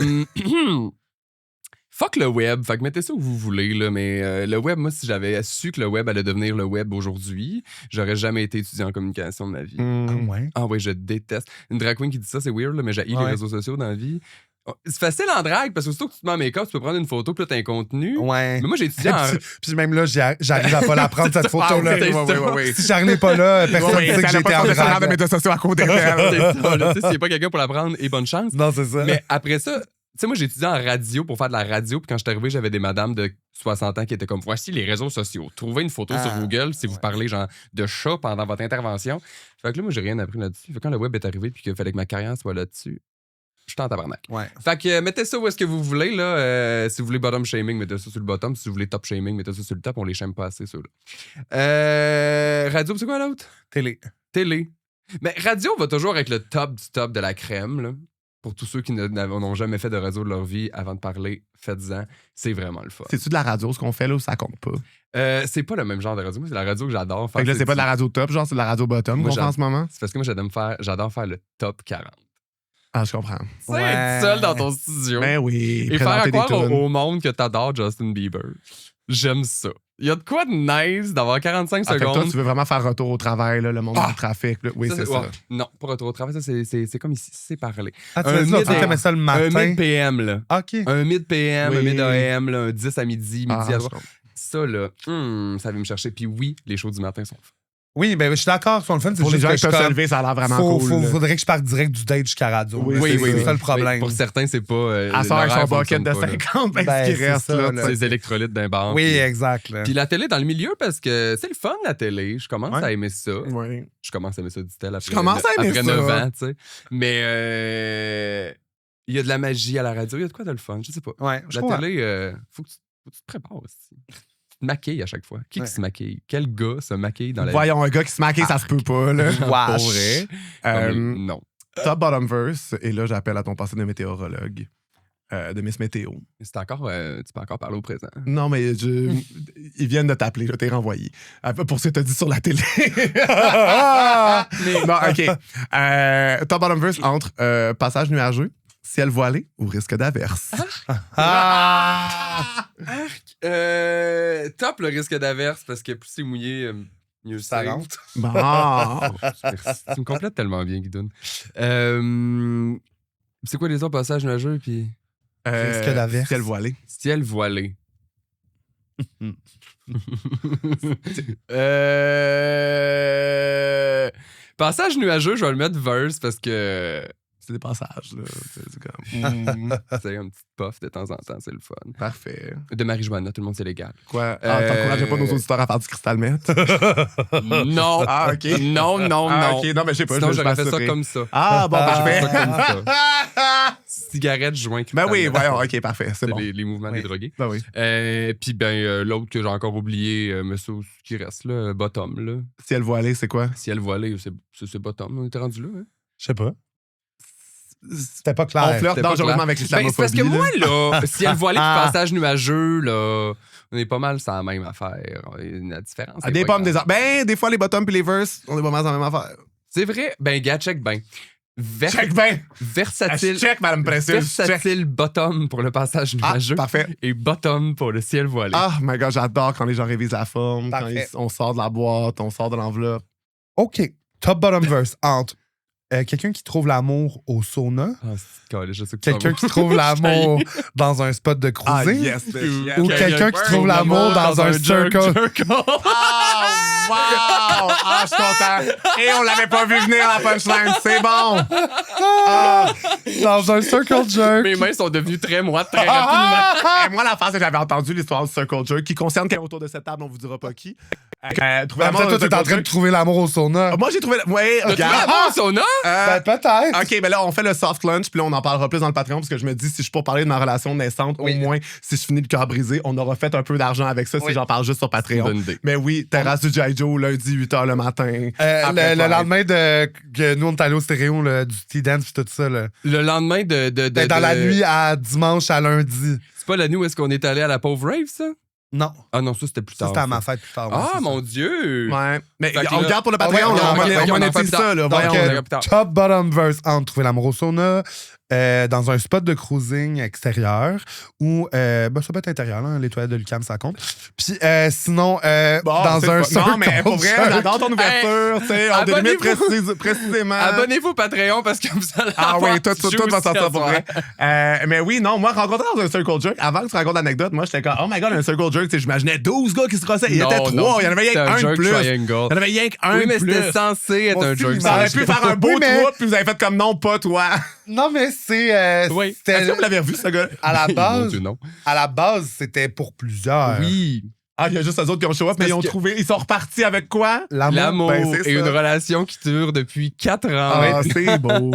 Fuck le web. Fait que mettez ça où vous voulez, là. Mais le web, moi, si j'avais su que le web allait devenir le web aujourd'hui, j'aurais jamais été étudiant en communication de ma vie. Ah, ouais. Ah oui, je déteste. Une drag queen qui dit ça, c'est weird, là, mais j'ai les Ouais. réseaux sociaux dans la vie. Oh, c'est facile en drag parce que surtout que tu te mets en make-up, tu peux prendre une photo, puis là, t'as un contenu. Ouais. Mais moi, j'ai étudié en. Puis même là, j'arrive à pas la prendre, cette photo-là. ok, c'est ouais. Si Charles n'est pas là, personne ne sait que j'étais en de drague. médias sociaux à côté C'est d'elle. ça, là. Tu sais, s'il n'y a pas quelqu'un pour la prendre, et bonne chance. Non, c'est ça. Mais après ça, tu sais, moi, j'ai étudié en radio pour faire de la radio. Puis quand je suis arrivé, j'avais des madames de 60 ans qui étaient comme voici les réseaux sociaux. Trouvez une photo sur Google si vous parlez genre de chat pendant votre intervention. Fait que là, moi, j'ai rien appris là-dessus. Fait que quand le web est arrivé puis qu'il fallait que ma carrière soit là-dessus, je suis en tabarnak. Ouais. Fait que mettez ça où est-ce que vous voulez, là. Si vous voulez bottom shaming, mettez ça sur le bottom. Si vous voulez top shaming, mettez ça sur le top. On les shame pas assez, ceux-là. Radio, c'est quoi l'autre? Télé. Télé. Mais radio va toujours être le top du top de la crème, là. pour tous ceux qui n'ont jamais fait de radio de leur vie, avant de parler, faites-en. C'est vraiment le fun. C'est-tu de la radio, ce qu'on fait là, ou ça compte pas? C'est pas le même genre de radio. Moi, c'est la radio que j'adore faire. Fait que là, c'est pas de la radio top, genre, c'est de la radio bottom Moi, qu'on fait en ce moment? C'est parce que moi, j'adore faire le top 40. Ah, je comprends. Tu sais, être seul dans ton studio. Ben oui. Et faire présenter des croire tunes. au monde que t'adores Justin Bieber. J'aime ça. Il y a de quoi de nice d'avoir 45 Ah, fait que secondes. toi, tu veux vraiment faire retour au travail, là, le monde du trafic. Là. Oui, c'est ça. ouais. Non, pas retour au travail. Ça, c'est comme ici, c'est parler. Ah, tu fais ça, tu aimais ça le Un matin? mid PM, là. OK. Un mid PM, Oui. un mid AM, là, un 10 à midi, midi à je 3. Ça, là, ça vient me chercher. Puis oui, les shows du matin sont fun. Oui, ben, je suis d'accord sur le fun. C'est Pour les juste gens que qui je peuvent se comme- lever, ça a l'air vraiment cool. là. Faudrait que je parte direct du date jusqu'à radio. Oui, là. oui, C'est oui. ça le problème. Pour certains, c'est pas. À soir, avec son l'horaire bucket de fonctionne pas, là. 50, ben, Ben, ce qui c'est reste. ça, là, là. tu sais. Les électrolytes d'un bar. Oui, puis- exact. là. Puis la télé dans le milieu, parce que c'est le fun, la télé. Je commence Ouais. à aimer ça. Oui. Je commence à aimer ça, dit-elle, après, Je commence à aimer après ça. 9 ans, tu sais. Mais il y a de la magie à la radio. Il y a de quoi de le fun, je sais pas. Ouais, je La comprends. télé, faut que tu te prépares aussi. Tu te maquilles à chaque fois. Qui Ouais. se maquille? Quel gars se maquille dans la vie? Voyons, un gars qui se maquille, ça se peut pas. Là. Wesh. Pour vrai? Euh, Non. Top bottom verse, et là, j'appelle à ton passé de météorologue, de Miss Météo. C'est encore, tu peux encore parler au présent. Non, mais ils viennent de t'appeler, là, t'es renvoyé. Pour ce que t'as dit sur la télé. Bon, OK. Top bottom verse entre passage nuageux, ciel voilé ou risque d'averse. Top le risque d'averse parce que plus c'est mouillé, mieux Ça c'est. rentre. Bon. Merci. Tu me complètes tellement bien, Guidoune. C'est quoi les autres passages nuageux puis Risque d'averse. Ciel voilé. ciel voilé? Passage nuageux, je vais le mettre verse parce que C'est des passages, là. C'est comme... c'est un petit puff de temps en temps, c'est le fun. Parfait. De Marie-Joanna, tout le monde, c'est légal. Quoi? Ah, t'encourageais pas nos auditeurs à faire du cristal meth? Non! Ah, OK. Non, non, non. OK, non, mais je sais pas. Sinon, je j'aurais fait ça m'assurer. comme ça. Ah, bon, parfait. J'aurais fait ça comme ça. Cigarette, joint, Ben oui, cristal, voyons, OK, parfait. C'est c'est bon. les mouvements Oui. des drogués. Ben oui. Puis l'autre que j'ai encore oublié, mais ça aussi qui reste là, bottom, là. Ciel voilé, c'est quoi? Ciel voilé, c'est bottom. On était rendu là, hein? Je sais pas. C'était pas On clair. flirte C'était pas dangereusement clair. avec Ben, l'islamophobie. c'est parce que moi, là, ciel voilé puis Ah. passage nuageux, là, on est pas mal sur la même affaire. La différence. Ah, c'est des pas pommes, des grave. arbres. Ben, des fois, les bottoms puis les verses, on est pas mal dans la même affaire. C'est vrai. Ben, gars, check ben. Check ben! Versatile. Check, Madame Précieuse. Check. Versatile bottom pour le passage Ah, nuageux parfait. et bottom pour le ciel voilé. Ah, my God, j'adore quand les gens révisent la forme, quand Parfait. on sort de la boîte, on sort de l'enveloppe. OK. Top bottom verse entre quelqu'un qui trouve l'amour au sauna, Ah, c'est calé, je sais que quelqu'un qui trouve l'amour dans un spot de Ah, cruising, yes, bitch, yes. ou quelqu'un qui trouve l'amour dans un circle. Ah, wow! Ah, je suis content. Et on l'avait pas vu venir, la punchline. C'est bon. Ah. Dans un circle jerk. Mes mains sont devenues très moites très rapidement. Et moi, la phase que j'avais entendu l'histoire du Circle Jerk, qui concerne quelqu'un autour de cette table, on vous dira pas qui. Trouver En l'amour fait, dans toi, un t'es en Circle train de Jerk. trouver l'amour au sauna. Moi, j'ai trouvé. Ouais, T'as trouvé regarde. l'amour au sauna? Ben, peut-être. OK, ben là, on fait le soft lunch, puis là, on en parlera plus dans le Patreon, parce que je me dis, si je suis pour parler de ma relation naissante, Oui. au moins, si je finis le cœur brisé, on aura fait un peu d'argent avec ça si Oui. j'en parle juste sur Patreon. Bonne idée. Mais oui, terrasse du G.I. Joe, lundi, 8h le matin. Après Le Pride. lendemain de que nous, on est allé au stéréo, là, du T-Dance pis tout ça. Là. Le lendemain de Dans la nuit à dimanche à lundi. C'est pas la nuit où est-ce qu'on est allé à la pauvre rave, ça? Non. Ah non, ça, c'était plus Ça, tard. c'était à ça. ma fête plus tard. Ah, c'est mon Dieu! Ouais. Mais Fait que on là- regarde pour le Ah ouais, Patreon, on en fait- on on en monétise fait ça, là. plus Voyons. tard. Donc, on plus tard. top bottom verse entre trouver l'amour au sauna, dans un spot de cruising extérieur ou ça peut être intérieur, là, les toilettes de Lucam, ça compte. Puis sinon, Bon, dans c'est un pas- circle Non, mais pour vrai, jerk. j'adore ton ouverture. Tu sais, on délimite précisément. Abonnez-vous au Patreon parce que vous allez Ah avoir oui, tout va sortir pour vrai. Mais oui, non, moi, rencontré dans un circle jerk, avant que tu racontes l'anecdote, moi, j'étais comme, oh my God, un circle jerk, tu sais, j'imaginais 12 gars qui se crossaient. Il y était 3, il y en avait rien C'était qu'un de jerk plus. Il triangle. y en avait rien qu'un Oui, mais de plus. c'était censé être Moi un aussi, jerk il Ça aurait triangle. pu faire un beau Oui, mais- trou, puis vous avez fait comme non, pas toi. Non, mais c'est. Oui. Est-ce que C'était vous l'avez revu, ce gars? à la Mon base. Dieu, non. À la base, c'était pour plusieurs. Oui. Ah, il y a juste eux autres qui ont show up, mais Parce ils ont que- trouvé. Ils sont repartis avec quoi? L'amour ben, c'est et ça. une relation qui dure depuis 4 ans. Ah, c'est beau.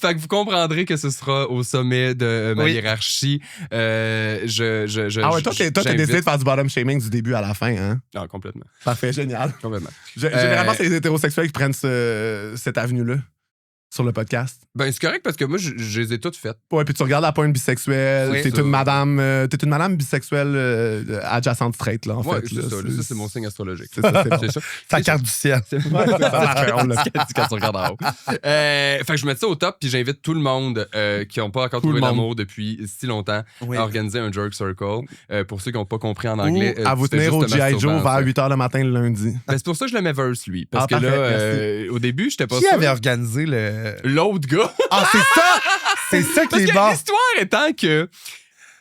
Fait que vous comprendrez que ce sera au sommet de ma Oui. hiérarchie. Ah ouais, toi, t'as j'invite- décidé de faire du bottom shaming du début à la fin, hein? Ah, complètement. Parfait, génial. Complètement. Généralement, c'est les hétérosexuels qui prennent cette avenue-là. sur le podcast? Ben, c'est correct parce que moi, je les ai toutes faites. Ouais, puis tu regardes la pointe bisexuelle. Oui, t'es ça. une madame bisexuelle adjacente straight, là, en Ouais, fait. c'est là. ça. Ça, c'est mon signe astrologique. C'est ça, c'est bon. C'est ça. Ta carte du ciel. C'est ça, on l'a dit quand tu regardes en haut. Fait que je mets ça au top, puis j'invite tout le monde qui n'ont pas encore Tout le trouvé monde. l'amour depuis si longtemps Oui. à organiser un jerk circle. Pour ceux qui n'ont pas compris en anglais. Ou à vous tu fais tenir au juste te G.I. masturber Joe vers ensemble. 8h le matin le lundi. Ben, c'est pour ça que je le mets verse, lui. Parce Ah, que parfait, là, au début, j'étais pas Qui sûr. avait organisé le. L'autre gars. Ah, c'est ça! C'est ça qui Parce est que bon. l'histoire étant que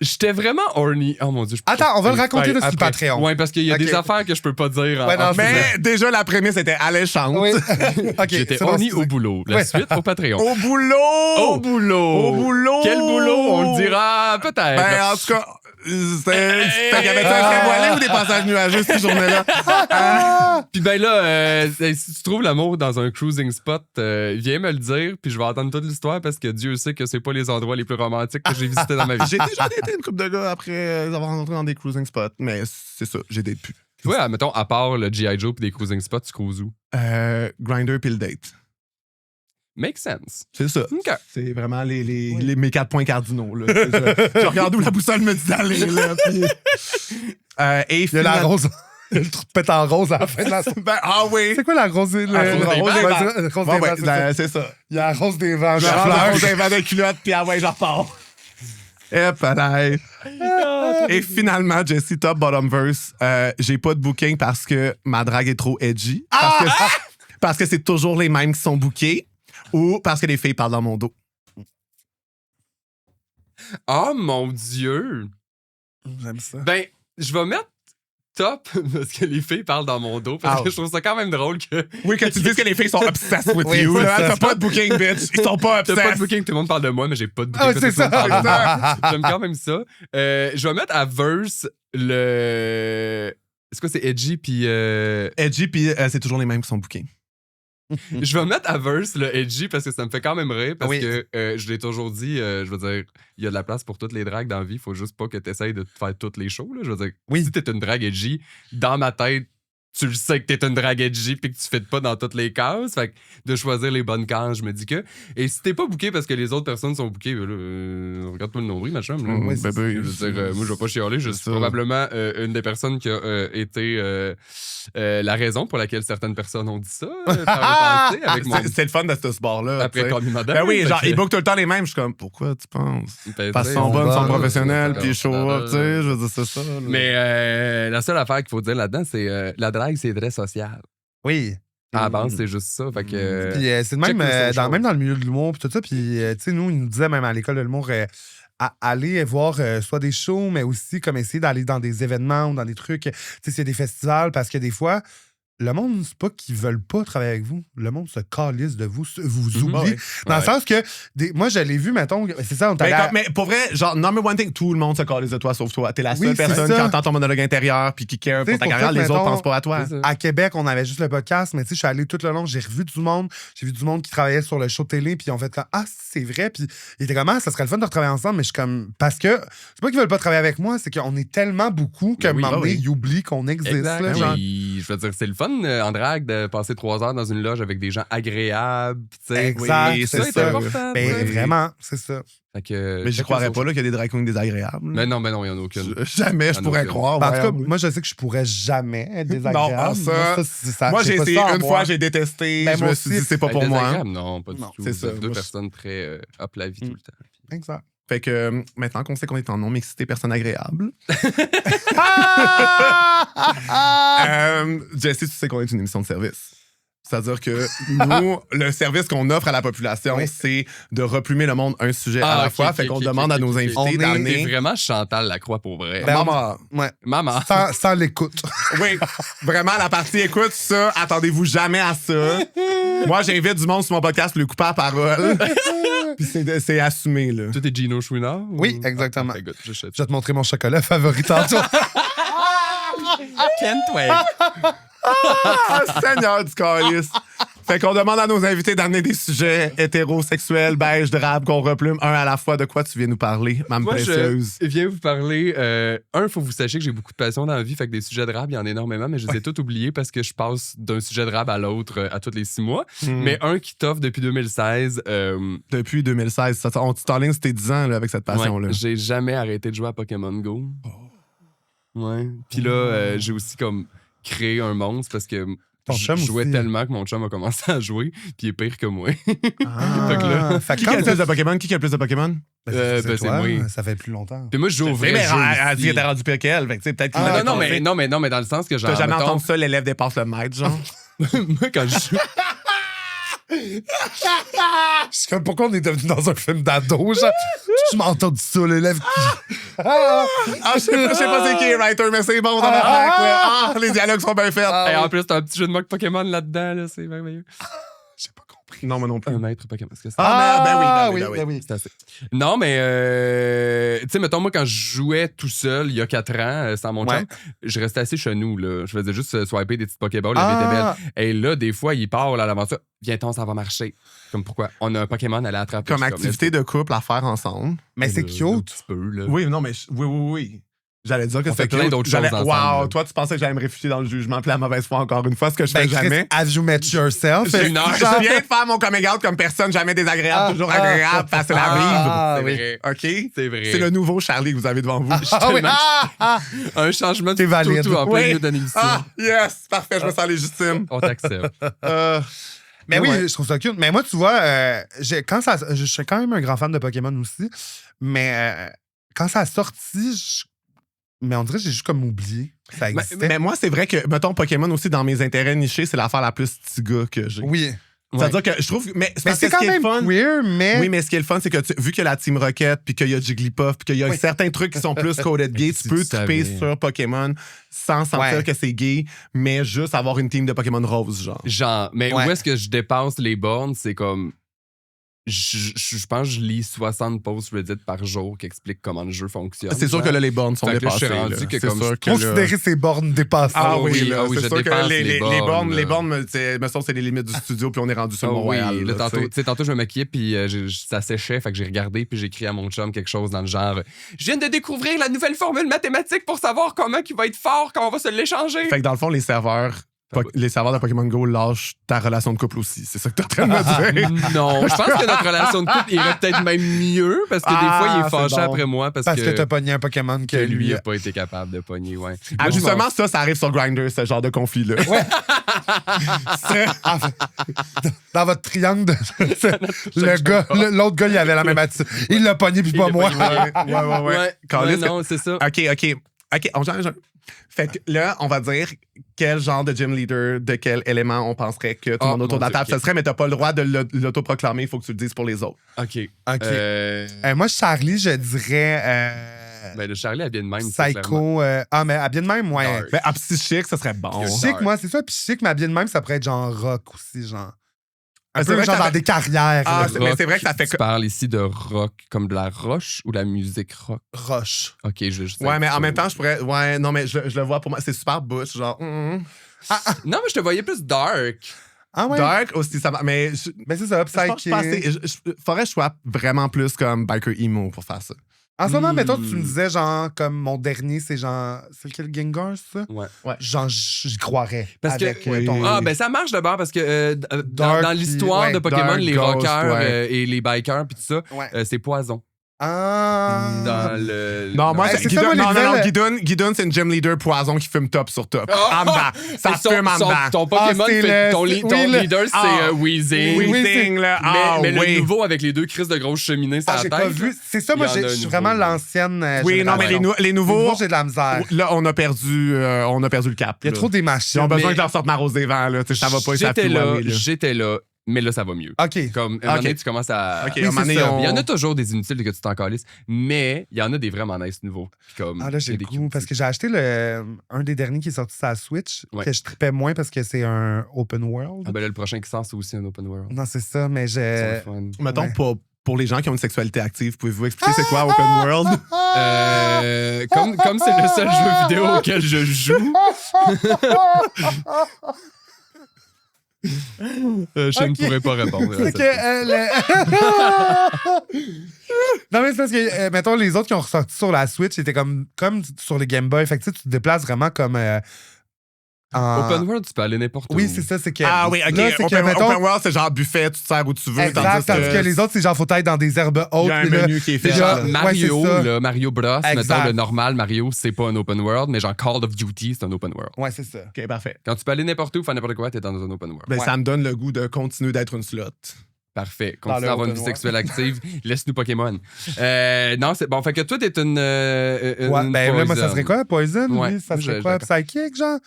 j'étais vraiment horny. Oh mon Dieu. Attends, on va le raconter là, sur le après. Patreon. Ouais, parce qu'il y a Ok. des affaires que je peux pas dire. Ouais, non, c'est Mais déjà, la prémisse était alléchante. Oui. OK. J'étais c'est bon, horny c'est- au boulot. La Ouais. suite au Patreon. Au boulot! Au boulot! Au boulot! Quel boulot? On le dira peut-être. Ben, en tout cas, c'était y avait un très voilé ou des passages nuageux cette journée-là? Puis ben là, si tu trouves l'amour dans un cruising spot, viens me le dire, puis je vais entendre toute l'histoire parce que Dieu sait que c'est pas les endroits les plus romantiques que j'ai visités dans ma vie. J'ai déjà daté une couple de gars après avoir rencontré dans des cruising spots, mais c'est ça, j'ai date plus. Ouais, mettons, à part le G.I. Joe puis des cruising spots, tu cruises où? Grindr puis le date. Make sense. C'est ça. OK. C'est vraiment mes 4 points cardinaux. Là. Je regarde où la boussole me dit d'aller. Là, puis... et Il y a la rose. Le trou de pète en rose à la fin de la. Ben, ah oui! C'est quoi la rose des La rose des vents. la rose Bon, des ouais, vents, c'est ça. c'est ça. Il y a la rose des vents. Je je prends pleure. la rose d'un de culotte, puis ah ouais, j'en repars. Et palais. Et finalement, Jessie, top bottom verse, j'ai pas de booking parce que ma drague est trop edgy. Parce que c'est toujours les mêmes qui sont bookés. Ou parce que les filles parlent dans mon dos. Oh mon Dieu! J'aime ça. Ben, je vais mettre top parce que les filles parlent dans mon dos parce que je trouve ça quand même drôle que Oui, que tu dises que les filles sont obsessed with Oui, you. c'est là. ça. T'as pas de booking, bitch. Ils sont pas t'as pas de obsessed. booking, tout le monde parle de moi, mais j'ai pas de booking. Ah, parce que c'est tout le monde ça. parle de moi. J'aime quand même ça. Je vais mettre à verse le. Est-ce que c'est edgy puis. Edgy, puis c'est toujours les mêmes qui sont bookés. Je vais mettre à verse le edgy parce que ça me fait quand même rire parce Oui. que je l'ai toujours dit, je veux dire, il y a de la place pour toutes les dragues dans la vie, faut juste pas que tu essayes de te faire toutes les shows. Là. Je veux dire, Oui. si t'es une drague edgy, dans ma tête, tu le sais que t'es une drague edgy puis que tu fais pas dans toutes les cases. Fait que de choisir les bonnes cases, je me dis que. Et si t'es pas booké parce que les autres personnes sont bookées, ben là, regarde-toi le nombril, ma chum. Là. Oui, c'est bébé. Je veux dire, moi, je vais pas chialer. Je suis ça. probablement une des personnes qui a été la raison pour laquelle certaines personnes ont dit ça par le passé avec mon. C'est le fun de ce sport-là. Après Call Me Mother. Ben oui, genre, Fait que- ils bookent tout le temps les mêmes. Je suis comme, pourquoi tu penses? Ben, Parce tu qu'ils sais, sont bonnes, sont bonnes, professionnelles, c'est puis show up, tu sais. Je veux dire, c'est ça. là. Mais la seule affaire qu'il faut dire là-dedans, c'est la drague, c'est très social. Oui. À la base, c'est juste ça. Fait que. Puis c'est de check même, le social. même dans le milieu de l'humour, puis tout ça. Puis, tu sais, nous, ils nous disaient même à l'école de l'humour, aller voir soit des shows, mais aussi comme essayer d'aller dans des événements ou dans des trucs. Tu sais, s'il y a des festivals, parce que des fois, le monde, c'est pas qu'ils veulent pas travailler avec vous. Le monde se calisse de vous, vous oublie. Ouais. Dans le Ouais. sens que, moi, je l'ai vu, mettons, c'est ça, on t'a Mais pour vrai, genre, number one thing, tout le monde se calisse de toi sauf toi. T'es la seule Oui, c'est personne ça. qui entend ton monologue intérieur puis qui care Tu sais, pour ta c'est pour carrière. ça que, Les autres mettons, pensent pas à toi. C'est ça. À Québec, on avait juste le podcast, mais tu sais, je suis allé tout le long, j'ai revu du monde, j'ai vu du monde qui travaillait sur le show télé, puis ils ont fait comme, ah, c'est vrai, puis ils étaient comme, ah, ça serait le fun de retravailler ensemble, mais je suis comme, parce que, c'est pas qu'ils veulent pas travailler avec moi, c'est qu'on est tellement beaucoup qu'à un Oui, moment donné, oui. ils oublient qu'on existe, Exact. là, genre. Oui, je veux dire, c'est le fun en drague de passer 3 heures dans une loge avec des gens agréables. Tu sais. Exact, Oui, c'est c'est ça. important. Ben, oui. vraiment, c'est ça. Fait que, Mais j'y croirais pas là qu'il y a des drag queens désagréables. Mais non, il y en a aucune. Jamais je Ah, pourrais non, croire. En tout cas, voyons. moi, je sais que je pourrais jamais être désagréable. Non, ça- ça, Moi, j'ai pas essayé ça en une moi. fois, j'ai détesté. Ben, je moi me suis aussi. dit, c'est pas Ben, pour moi. désagréable? Non, pas du Non, tout. c'est Vous ça. êtes deux Moi, personnes très hop la vie tout le temps. Exact. Fait que maintenant qu'on sait qu'on est en non-mixité personne agréable. Jessie, tu sais qu'on est une émission de service. C'est-à-dire que nous, le service qu'on offre à la population, Oui. c'est de replumer le monde un sujet à la ok, fois. ok, Fait qu'on ok, demande ok, à nos ok. invités On est- T'es d'amener. vraiment Chantal Lacroix pour vrai. Ben, Maman. Ouais. Maman. Sans l'écoute. Oui, vraiment, la partie écoute, ça, attendez-vous jamais à ça. Moi, j'invite du monde sur mon podcast, le couper à parole. Puis c'est assumé, là. Tout est Gino Chouinard? ou- Oui, exactement. Ah, good, je sais. Je vais te montrer mon chocolat favori tantôt. Kent Wade. Ah, Seigneur du calice. Fait qu'on demande à nos invités d'amener des sujets hétérosexuels, beige, drabe, qu'on replume un à la fois. De quoi tu viens nous parler, Mme Moi, Précieuse? je viens vous parler. Il faut que vous sachiez que j'ai beaucoup de passion dans la vie. Fait que des sujets de rap, il y en a énormément, mais je les ai tous oubliés parce que je passe d'un sujet de rap à l'autre à tous les 6 mois. Mais un qui t'offre depuis 2016. Depuis 2016. On t'enligne c'était 10 ans là, avec cette passion-là. Ouais, j'ai jamais arrêté de jouer à Pokémon Go. Ouais. Puis là, j'ai aussi comme créé un monstre parce que Ton je chum jouais aussi. tellement que mon chum a commencé à jouer, puis il est pire que moi. Ah, Fait que là- fait que Qui a quand le plus de Pokémon? Qui a le plus de Pokémon? c'est toi, moi. ça fait plus longtemps. Puis moi, je joue au vrai Mais jeu. elle a dit aussi. qu'elle était rendue pire qu'elle. Fait que, tu sais, peut-être qu'il Ah, l'a non, dépassé. mais dans le sens que genre. T'as jamais mettons, entendu ça, l'élève dépasse le maître, genre? moi, quand je joue. Je sais comme pourquoi on est devenu dans un film d'ado, genre. Je m'entends entendu ça, l'élève qui. Ah, je sais pas c'est qui est writer, mais c'est bon dans ma plaque, là. Ah, les dialogues sont bien faits. Et en plus, t'as un petit jeu de mock Pokémon là-dedans, là, c'est merveilleux. J'ai pas compris. Non, moi non plus. Un maître Pokémon. Est-ce que c'est ben oui. C'est assez. Non, mais, tu sais, mettons, moi, quand je jouais tout seul, il y a 4 ans, sans mon Ouais. chum, je restais assis chez nous, là. Je faisais juste swiper des petites Pokéballs, la vie était Ah, belle. Et là, des fois, il part là, à l'aventure. Viens-t'en, ça va marcher. Comme pourquoi? On a un Pokémon à aller attraper. Comme Je suis activité de couple à faire ensemble. mais c'est Un cute. petit peu, là. Oui, non, mais oui. J'allais dire que On fait c'était plein cute. d'autres J'allais- choses ensemble, Wow, là. toi, tu pensais que j'allais me réfugier dans le jugement, puis la mauvaise foi encore une fois, ce que je fais Ben, Chris, jamais. as you met yourself? J'ai une heure. Je viens de faire mon coming out comme personne jamais désagréable, toujours agréable, facile à vivre. Ah, C'est oui. vrai. OK? C'est vrai. C'est le nouveau Charlie que vous avez devant vous. Ah oui, Un changement de C'est valide. tout en plein Oui. milieu d'une émission. Ah, yes! Parfait, je me sens légitime. On t'accepte. Mais oui, Ouais. je trouve ça cute. Mais moi, tu vois, je suis quand même un grand fan de Pokémon aussi. Mais quand ça a sorti, mais on dirait que j'ai juste comme oublié que ça existait. Mais moi, c'est vrai que, mettons, Pokémon aussi, dans mes intérêts nichés, c'est l'affaire la plus petit gars que j'ai. Oui. C'est-à-dire que je trouve. Mais Mais parce c'est que ce quand qui est même le fun. queer, mais. Oui, mais ce qui est le fun, c'est que vu qu'il y a la Team Rocket, puis qu'il y a Jigglypuff, puis qu'il y a Oui. certains trucs qui sont plus coded gay, Si tu peux tu savais. triper sur Pokémon sans sentir Ouais. que c'est gay, mais juste avoir une team de Pokémon rose, genre. Genre, mais Ouais. où est-ce que je dépasse les bornes? C'est comme. Je pense que je lis 60 posts Reddit par jour qui expliquent comment le jeu fonctionne. C'est sûr que là, les bornes sont Fait que là, je dépassées. suis rendu là. que C'est comme sûr je que là- Considérer ces bornes dépassées. Ah oui, oui, là, ah oui, c'est je sûr que dépasse les les bornes, bornes, me semble que c'est les limites du studio, puis on est rendu sur Ah oui, Montréal. là, là, tantôt, tu sais. tu sais, tantôt, je me maquillais, puis ça séchait, fait que j'ai regardé, puis j'ai écrit à mon chum quelque chose dans le genre je viens de découvrir la nouvelle formule mathématique pour savoir comment il va être fort quand on va se l'échanger. Fait que dans le fond, les serveurs de Pokémon Go lâchent ta relation de couple aussi. C'est ça que t'es en train de me dire. Non, je pense que notre relation de couple irait peut-être même mieux parce que des fois, il est c'est fâché bon. après moi parce que t'as pogné un Pokémon que lui. n'a pas été capable de pogner, ouais. Ah, Moi, je justement, m'en- ça arrive sur Grindr, ce genre de conflit-là. Dans votre triangle, l'autre gars, il avait la même attitude. Il l'a pogné, puis Il pas l'a moi. pogné, Ouais. Ouais, Calisse que- non, c'est ça. OK, on change. Fait que là, on va dire quel genre de gym leader, de quel élément on penserait que tout le monde autour de la mon table Dieu, ce serait, mais t'as pas le droit de l'autoproclamer, il faut que tu le dises pour les autres. OK. OK. Euh, Moi, Charlie, je dirais ben, le Charlie, elle vient de même. ça, clairement. Psycho. Mais à bien de même, ouais. Dark. Mais à psychique, ça serait bon. Chic, moi, c'est ça. Puis chic, mais à bien de même, ça pourrait être genre rock aussi, genre. Un C'est peu vrai que genre ça dans fait- des carrières. Ah, là. mais c'est vrai que ça fait Tu parles ici de rock comme de la roche ou de la musique rock? Roche. OK, je sais. Ouais, mais en même temps, je pourrais. Ouais, non, mais je le vois pour moi. C'est super butch, genre. Non, mais je te voyais plus dark. Ah ouais? Dark aussi, ça va. Mais Ben c'est ça, je pense que je suis pas assez- faudrait que je sois vraiment plus comme biker emo pour faire ça. En ce moment, mettons, tu me disais, genre, comme mon dernier, c'est genre. C'est lequel Gengar, ça? Ouais. Genre, j'y croirais. Parce que- avec, Oui. ton. Ah, ben ça marche d'abord parce que Dark, dans l'histoire puis- de ouais, Pokémon, Dark, les Ghost, rockers ouais. et les bikers puis tout ça, Ouais. c'est poison. Ah. Dans le. Non, moi, Hey, c'est c'est ça, moi, les nouvelles- Guidon, c'est une gym leader poison qui fume top sur top. En dedans. Ça Son- fume en son- dedans. Ton Pokémon, Ah, c'est fait- le- ton, oui, ton le- leader, c'est Ah. Weezing. Oui, Weezing, là. Mais le oui. nouveau avec les deux crises de grosses cheminées sur Ah, la j'ai tête. pas vu. C'est ça, moi, Il y en a je un suis nouveau, vraiment là. l'ancienne. Oui, non, mais les génération. nouveaux. J'ai de la misère. Là, on a perdu le cap. Il y a là. trop des Ils machines. ont besoin Mais- que je leur sorte ma rose des vents, là. Tu sais, ça va pas, ça J'étais là, mais là, ça va mieux. OK. Comme, un moment Ok. donné, tu commences à. OK, Oui, à un moment c'est donné, ça. on- Il y en a toujours des inutiles que tu t'en calisses, mais il y en a des vraiment nice nouveaux. Puis comme, Ah là, j'ai il y a le des goût. cute. Parce que j'ai acheté un des derniers qui est sorti sur la Switch, Ouais. que je tripais moins parce que c'est un open world. Ah ben là, le prochain qui sort, c'est aussi un open world. Non, c'est ça, mais Ils sont j'ai. fun. Mettons, Ouais. pour les gens qui ont une sexualité active, pouvez-vous expliquer c'est quoi Open World? Comme c'est le seul jeu vidéo auquel je joue, Je ne Ok. pourrais pas répondre. à C'est cette que. Non, mais c'est parce que, mettons, les autres qui ont ressorti sur la Switch, c'était comme sur les Game Boy. Fait que tu sais, tu te déplaces vraiment comme. En... Open World, tu peux aller n'importe où. Oui, c'est ça. C'est que. Ah oui, OK. Là, c'est que, Open mettons, World, c'est genre buffet, tu te sers où tu veux. exact, tandis que les autres, c'est genre, faut être dans des herbes hautes. Il y a un puis là, menu qui est fait. déjà, genre, Mario, ouais, c'est ça. là, Mario Bros, Exact. mettons le normal Mario, c'est pas un open world, mais genre Call of Duty, c'est un open world. Ouais, c'est ça. OK, parfait. Quand tu peux aller n'importe où, faire n'importe quoi, t'es dans un open world. Ben, Ouais. ça me donne le goût de continuer d'être une slot. Parfait. Dans Continue le à avoir une open vie world. sexuelle active. Laisse-nous Pokémon. Non, c'est bon. Fait que toi, t'es une. Ouais, ben là, moi, ça serait quoi? Poison? Ouais, Oui, ça serait je- quoi? je- Psychic, genre?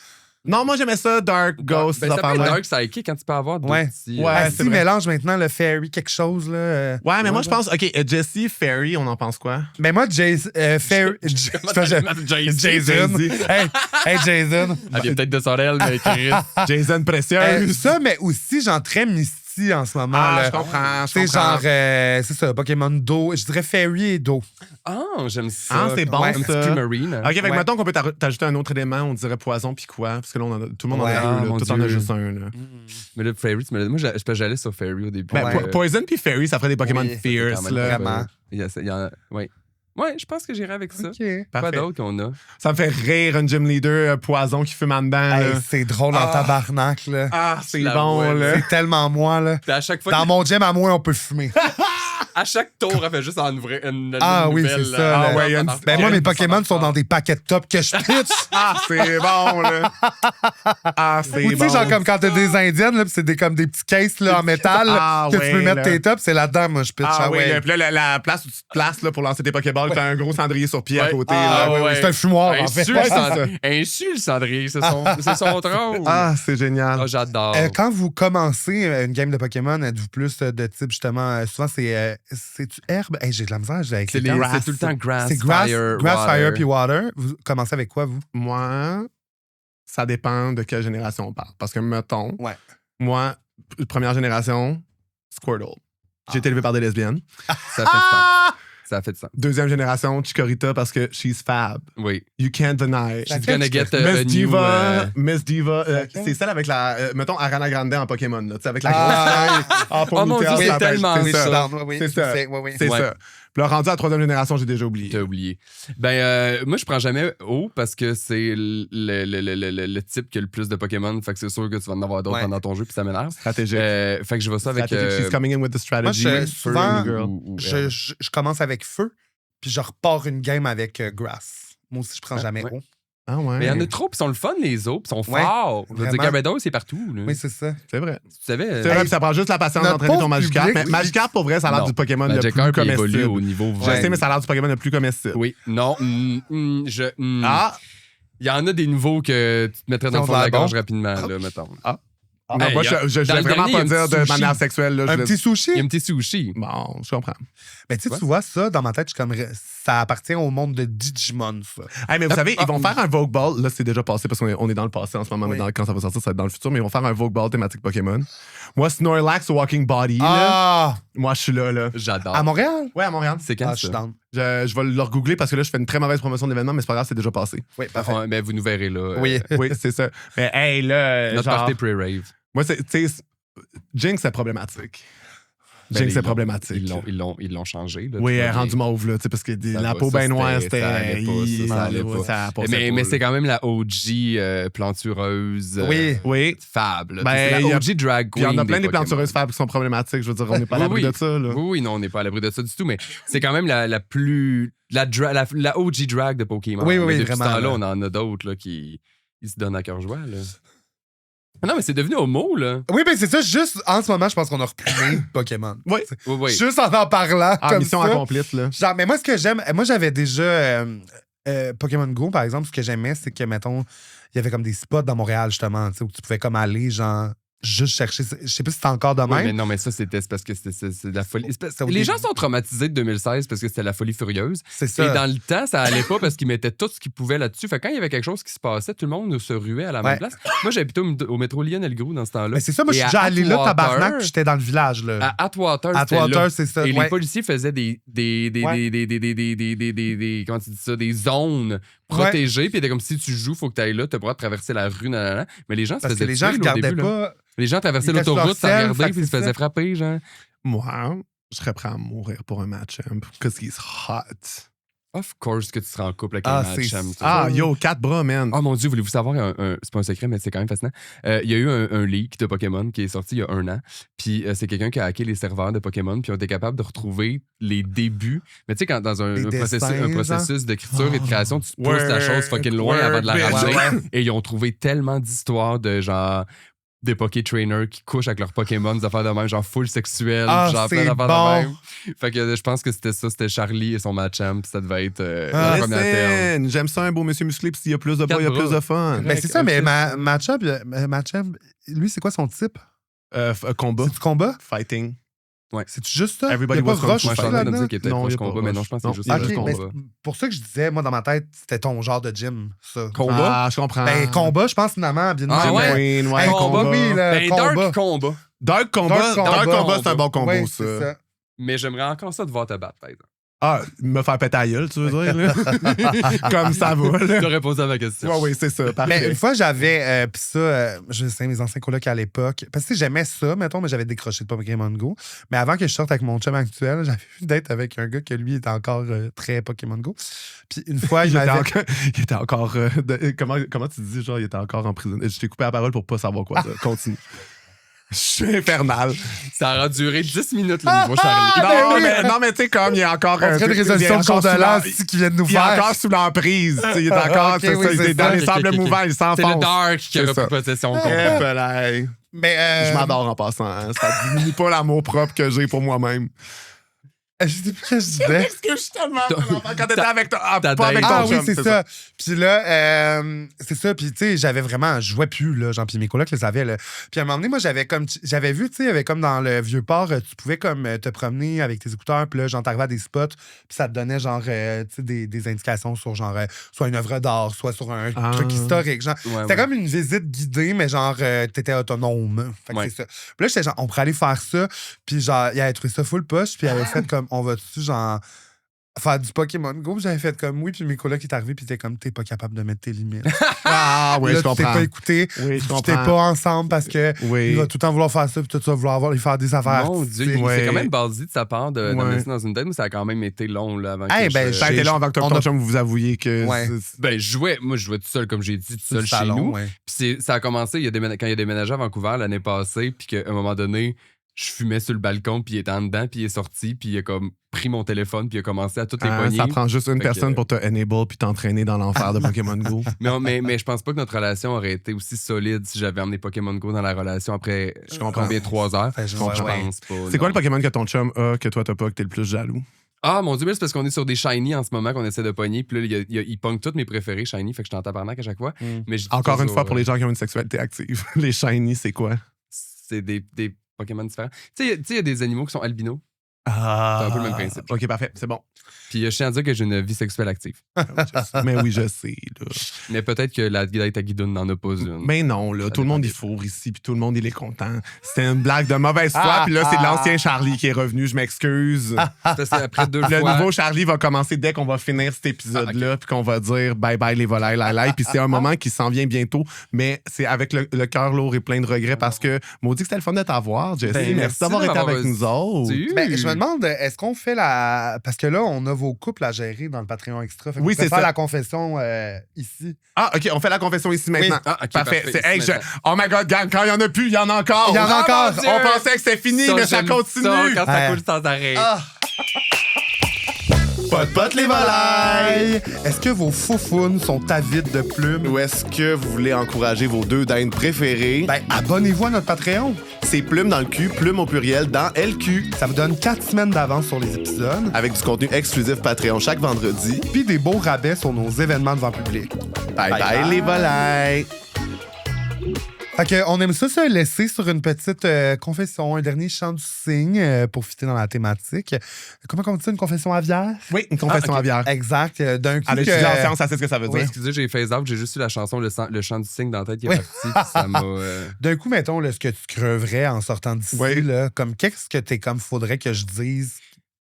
Non, moi, j'aimais ça, Dark Ghost, Ben, ces ça peut être affaires-là. Dark Psychic quand tu peux avoir d'autres Ouais. petits. Ouais. Ah, c'est si, vrai. mélange maintenant le Fairy quelque chose, là. Ouais, mais moi, ouais. je pense... OK, Jessie, Fairy, on en pense quoi? Ben moi, Fairy... Comment t'as Jason? Jason. Hey, Jason. Elle vient peut-être de son aile, mais Chris. Jason Précieuse. Ça, mais aussi, genre, très Misty en ce moment. Ah, là. je comprends, je C'est comprends. genre, c'est ça, Pokémon d'eau. Je dirais Fairy et d'eau. Ah, j'aime ça. Ah, c'est bon, Ouais, un ça. petit Primarine. OK, fait que Ouais. mettons qu'on peut t'ajouter un autre élément, on dirait poison puis quoi? Parce que là, tout le monde en Ouais. a Ah, deux, là. mon Tout en a Dieu. juste un, là. Mais le Fairy, moi, j'allais sur Fairy au début. Ben, Ouais. Poison puis Fairy, ça ferait des Pokémon Oui, fierce, Quand même, là. Vraiment. Ouais. Ouais, je pense que j'irai avec ça. OK. Quoi Parfait. d'autre qu'on a? Ça me fait rire, un gym leader poison qui fume en dedans, Hey, là. c'est drôle en Ah. tabarnak, là. Ah, c'est La bon, voix, là. C'est tellement moi, là. Puis à chaque fois, Dans mon gym, à moi, on peut fumer. à chaque tour, elle fait juste en ouvrir une Ah oui, nouvelle, c'est ça, là. Ah ouais, il y a une- Ben moi, mes une Pokémon sont dans des paquets de top que je pitch. Ah, c'est bon, là. Ah, c'est Ou tu bon. sais, genre comme quand t'as des Indiennes, là, pis c'est comme des petits cases là, en métal Ah, que ouais, tu peux mettre là. tes tops, c'est là-dedans, moi, je pitch. Ah oui, ouais. puis là, la place où tu te places là, pour lancer tes Pokéballs, t'as un gros cendrier sur pied à Ouais. côté. Ah, là. ouais, ouais. c'est un fumoir, en fait. Insulte, Ouais, c'est ça. Insulte, Cendrier, c'est son trône. Ah, c'est génial. Ah, j'adore. Quand vous commencez une game de Pokémon, êtes-vous plus de type, justement, souvent, c'est-tu herbe? Hey, j'ai de la misère avec c'est les termes. c'est tout le temps grass, C'est grass, fire, grass, water. fire, puis water. Vous commencez avec quoi, vous? Moi, ça dépend de quelle génération on parle. Parce que, mettons, Ouais. moi, première génération, Squirtle. J'ai été élevé par des lesbiennes. Ça fait de sens. Ça fait de sens. Deuxième génération, Chikorita, parce que she's fab. Oui. You can't deny. Laquelle She's gonna get Miss a new... Diva, Miss Diva, Laquelle? c'est celle avec la, mettons, Arana Grande en Pokémon, là, tu sais, avec la Ah. grosse taille, en Oh mon Dieu, ponytail, c'est ça, tellement c'est ça. Oui, C'est ça. Oui. C'est Ouais. ça. Puis là, rendu à la troisième génération, j'ai déjà oublié. T'as oublié. Ben, moi, je prends jamais haut parce que c'est le type qui a le plus de Pokémon. Fait que c'est sûr que tu vas en avoir d'autres Ouais. pendant ton jeu, puis ça m'énerve. Stratégique. Fait que je vais ça avec. Stratégique. She's coming in with the Moi, strategy. je- Fur souvent, girl. ou Je commence avec feu, puis je repars une game avec grass. Moi aussi, je prends jamais ouais. eau. Ah ouais. Mais il y en a trop, puis ils sont le fun, les autres, puis ils sont Ouais, forts. Je veux dire, vraiment. Gyarados, c'est partout. Là. Oui, c'est ça. C'est vrai. Tu savais. C'est vrai, puis ça prend juste la patience notre d'entraîner ton pauvre Magikarp. public, Mais Magikarp, pour vrai, ça a l'air Non. du Pokémon le plus Magikarp, il évolue comestible. au niveau Je vrai. sais, mais ça a l'air du Pokémon le plus comestible. Oui, non. Ah! Il y en a des nouveaux que tu te mettrais dans le Qui fond ont de la l'air bon. gorge rapidement, là, mettons. Non, Hey, moi, y a- je dans vais le vraiment dernier, pas il y a dire un de petit manière sushi. sexuelle. Là, Un je petit le- sushi? Il y a un petit sushi. Bon, je comprends. Mais tu sais, Quoi? tu vois, ça, dans ma tête, je suis comme. Ça appartient au monde de Digimon, ça. Hey, mais vous savez, ils vont oui. faire un Vogue Ball. Là, c'est déjà passé parce qu'on est dans le passé en ce moment, Oui. mais quand ça va sortir, ça va être dans le futur. Mais ils vont faire un Vogue Ball thématique Pokémon. Moi, Snorlax Walking Body, là, Ah! moi, je suis là. J'adore. À Montréal? Ouais, à Montréal. C'est quand Ah, je suis ça? down. Je vais le regoogler parce que là, je fais une très mauvaise promotion d'événement, mais c'est pas grave, c'est déjà passé. Oui, parfait. Ouais, ben, vous nous verrez là. Oui. Oui, c'est ça. Mais hey, là, Notre genre, party pre-rave. moi, tu sais, Jinx, c'est problématique. Ben, Jinx, ils c'est l'ont- problématique. Ils l'ont changé. Là, Oui, tu elle est vois, rendue mauve, là, tu sais, parce que Ça la va, peau ça, bien noire, c'était- ça allait c'était. pas, ça allait pas. Ça passait mais pas, c'est là. quand même la OG plantureuse Oui. Oui. fab. là. Ben, c'est il y la a- OG drag Puis il y queen. en a plein des Pokémon. plantureuses fables qui sont problématiques. Je veux dire, on n'est pas à l'abri Oui, de ça, là. Oui, non, on n'est pas à l'abri de ça du tout, mais c'est quand même la plus. La OG drag de Pokémon. Oui, oui, Mais depuis vraiment, ce temps-là, là. on en a d'autres là, qui ils se donnent à cœur joie. Là. Non, mais c'est devenu homo, là. Oui, ben c'est ça. Juste en ce moment, je pense qu'on a replumé Pokémon. Oui. Oui, oui. Juste en parlant. En comme mission ça. accomplie, là. Genre, mais moi, ce que j'aime, moi, j'avais déjà Pokémon Go, par exemple. Ce que j'aimais, c'est que, mettons, il y avait comme des spots dans Montréal, justement, tu sais, où tu pouvais comme aller, genre, juste chercher. Je sais pas si c'est encore de Oui, même. mais non, mais ça, c'est parce que c'est de la folie. C'est au Les début. gens sont traumatisés de 2016 parce que c'était la folie furieuse. C'est ça. Et dans le temps, ça allait pas parce qu'ils mettaient tout ce qu'ils pouvaient là-dessus. Fait que quand il y avait quelque chose qui se passait, tout le monde se ruait à la Ouais. même place. Moi, j'habitais au métro Lionel-Gros dans ce temps-là. Mais c'est ça, moi, je Et suis à déjà allé là, Atwater- tabarnak, puis j'étais dans le village, là. À Atwater, c'était Atwater, là. c'est ça. Et ouais. les policiers faisaient des comment tu dis ça, des zones protégées. Puis c'était comme si tu joues, faut que tu ailles là, tu as le droit de traverser la rue, nanana. Mais les gens se Parce que faisaient les gens tuer, là, au regardaient début, là. pas. Les gens traversaient Ils étaient sur l'autoroute, leur à sel, regarder, fait puis ils se que c'est faisaient ça. frapper, genre. Moi, je serais prêt à mourir pour un match because he's hot. Of course que tu seras en couple avec Ah, un c'est match-am. ça. Ah, yo, 4 bras, man. Oh mon Dieu, voulez-vous savoir c'est pas un secret, mais c'est quand même fascinant. Il y a eu un leak de Pokémon qui est sorti il y a 1 an. Puis c'est quelqu'un qui a hacké les serveurs de Pokémon, puis on était capable de retrouver les débuts. Mais tu sais, quand dans un Les dessins, processus d'écriture et de création, tu pousses Word, la chose fucking loin avant de la word, ramener. ouais. Et ils ont trouvé tellement d'histoires de genre des Poké-trainers qui couchent avec leurs Pokémon, des affaires de même, genre full sexuel, Ah, genre plein c'est d'affaires bon. de même. Fait que je pense que c'était ça, c'était Charlie et son match-am, puis ça devait être la première terme. Listen, j'aime ça, un beau monsieur musclé, puis s'il y a plus de bras, Quatre il y a bras. plus de fun. Ben, c'est ça, mais Matchup, lui, c'est quoi son type? Combat, C'est du combat? fighting. C'est juste ça? Everybody Il y a was pas kung rush fu Moi, je suis en fighting. train de là-dedans? dire qu'il était Non, proche il y a pas combat, mais non, je pense que rush. c'est juste Non, le Ok, mais combat. c'est pour ça que je disais, moi, dans ma tête, c'était ton genre de gym, ça. Combat? Ah, je comprends. Ben, combat, je pense finalement, bien Ah, même, ouais? Queen, ouais, Hey, combat, combat. oui, là, Ben, combat. Dark combat. Dark combat, Dark combat, c'est un bon combo, Ouais, ça. c'est ça. Mais j'aimerais encore ça de voir te battre, par exemple. Ah, me faire péter la gueule, tu veux dire, là? Comme ça va, là. Tu aurais posé à ma question. Ouais, oui, c'est ça, Mais parfait. une fois, j'avais. Puis ça, je sais, mes anciens colocs à l'époque. Parce que tu sais, j'aimais ça, mettons, mais j'avais décroché de Pokémon Go. Mais avant que je sorte avec mon chum actuel, j'avais eu une date avec un gars que lui était encore très Pokémon Go. Puis une fois, il m'avait. Il était encore comment tu dis, genre, il était encore en prison. Je t'ai coupé la parole pour pas savoir quoi dire. Continue. Je suis infernal. Ça aura duré 10 minutes, le niveau Charlie. Non, ben oui. mais tu sais, comme il y a encore On ferait une résolution de jour de l'an qui viennent nous Il est faire. encore sous l'emprise. tu sais, Il est encore, Ok, c'est oui, ça, il c'est est dans ça. les sables Ok, ok. mouvants, il C'est le s'enfonce. Dark qui a C'est repris ça. possession. Eh, pelay. Mais. Je m'adore en passant. Hein. Ça diminue pas l'amour propre que j'ai pour moi-même. Je sais plus ce que je disais. Excuse tellement. Quand t'étais avec toi, Ta pas avec date. ton Ah oui, chum, c'est ça. Puis là, c'est ça. Puis tu sais, j'avais vraiment, je jouais plus, là. Genre, puis mes colocs le savaient, là. Puis à un moment donné, moi, j'avais vu, tu sais, il y avait comme dans le Vieux-Port, tu pouvais comme te promener avec tes écouteurs, puis là, genre, t'arrivais à des spots, puis ça te donnait, genre, tu sais, des indications sur, genre, soit une œuvre d'art, soit sur un truc historique. Genre, Ouais, c'était ouais. comme une visite guidée, mais genre, t'étais autonome. Fait que Ouais. c'est ça. Puis là, j'étais genre, on pourrait aller faire ça. Puis genre, il avait trouvé ça full poche, puis il avait fait comme, on va-tu, genre, faire du Pokémon Go? Puis j'avais fait comme oui, puis mes colocs qui est arrivé, puis t'es comme, t'es pas capable de mettre tes limites. Ah, oui, là, je tu t'es comprends. pas écouté, Oui, je tu t'es comprends. pas ensemble parce que Oui. il va tout le temps vouloir faire ça, puis toi, tu vas vouloir lui faire des affaires. Mon Dieu, artistiques. Ouais. c'est quand même basique de sa part de Ouais. d'amener ça dans une date, mais ça a quand même été long là, avant Hey, que ben, je... Ça a été long avant que on ton a- chum vous avouiez que. Ouais. Ben, moi, je jouais tout seul, comme j'ai dit, tout Sur le seul chez salon, nous. ouais. Puis ça a commencé quand il a déménagé à Vancouver l'année passée, puis qu'à un moment donné, je fumais sur le balcon, puis il était en dedans, puis il est sorti, puis il a comme pris mon téléphone, puis il a commencé à toutes les pogner. Ça prend juste une Fait que- personne pour te enable puis t'entraîner dans l'enfer de Pokémon Go. Mais je pense pas que notre relation aurait été aussi solide si j'avais emmené Pokémon Go dans la relation après Je comprends. combien 3 heures. Fait, Je ouais, ouais. pense pas. C'est quoi non. le Pokémon que ton chum a que toi t'as pas, que t'es le plus jaloux? Ah mon Dieu, mais c'est parce qu'on est sur des shiny en ce moment qu'on essaie de pogner. Puis là, il pogne tous mes préférés shiny, fait que je suis en tabarnak à chaque fois. Mais je dis Encore une toujours, fois, pour les gens qui ont une sexualité active, les shiny, c'est quoi? c'est des Pokémon différents. Tu sais, il y a des animaux qui sont albinos. Ah. C'est un peu le même principe. Ok, parfait, c'est bon. Puis je tiens à dire que j'ai une vie sexuelle active. Mais oui, je sais. Là. Mais peut-être que la date à Guidoune n'en a pas une. Mais non, là, tout le monde dépend y fourre ici, puis tout le monde il est content. C'était une blague de mauvaise foi, Ah, puis là, c'est ah. l'ancien Charlie qui est revenu, je m'excuse. C'est après 2 Le fois. nouveau Charlie va commencer dès qu'on va finir cet épisode-là, puis qu'on va dire bye bye les volailles, lai. Puis c'est un moment qui s'en vient bientôt, mais c'est avec le cœur lourd et plein de regrets parce que, maudit que c'était le fun de t'avoir, Jesse. Ben, merci d'avoir de été m'avoir avec nous autres. reçu. Ben, je me demande, est-ce qu'on fait la. Parce que là, on a vos couples à gérer dans le Patreon Extra. Fait qu'on Oui, pourrait c'est faire ça. la confession ici. Ah, OK, on fait la confession ici maintenant. Ah, ok, Parfait. parfait. C'est, hey, Ici, oh my God, gang, quand il y en a plus, il y en a encore. Il y en a encore. mon Dieu. On pensait que c'était fini, mais ça j'aime continue. ça, quand ça Ouais. coule sans arrêt. Pot les volailles. Est-ce que vos foufounes sont avides de plumes? Ou est-ce que vous voulez encourager vos 2 dindes préférées? Ben, abonnez-vous à notre Patreon. C'est Plume dans le cul, Plume au pluriel dans LQ. Ça vous donne 4 semaines d'avance sur les épisodes. Avec du contenu exclusif Patreon chaque vendredi. Puis des beaux rabais sur nos événements devant public. Bye bye, les volailles! Fait que, on aime ça se laisser sur une petite confession, un dernier chant du cygne pour fitter dans la thématique. Comment on dit ça, une confession aviaire? Oui, une confession Ah, ok. aviaire. Exact. D'un coup, Elle a que- étudié en sciences, elle sait ce que ça veut Oui. dire. Excusez, j'ai phase out, j'ai juste eu la chanson Le chant du cygne dans la tête qui est Oui. parti. Puis ça m'a. d'un coup, mettons, là, ce que tu creverais en sortant d'ici, Oui. là, comme qu'est-ce que t'es comme faudrait que je dise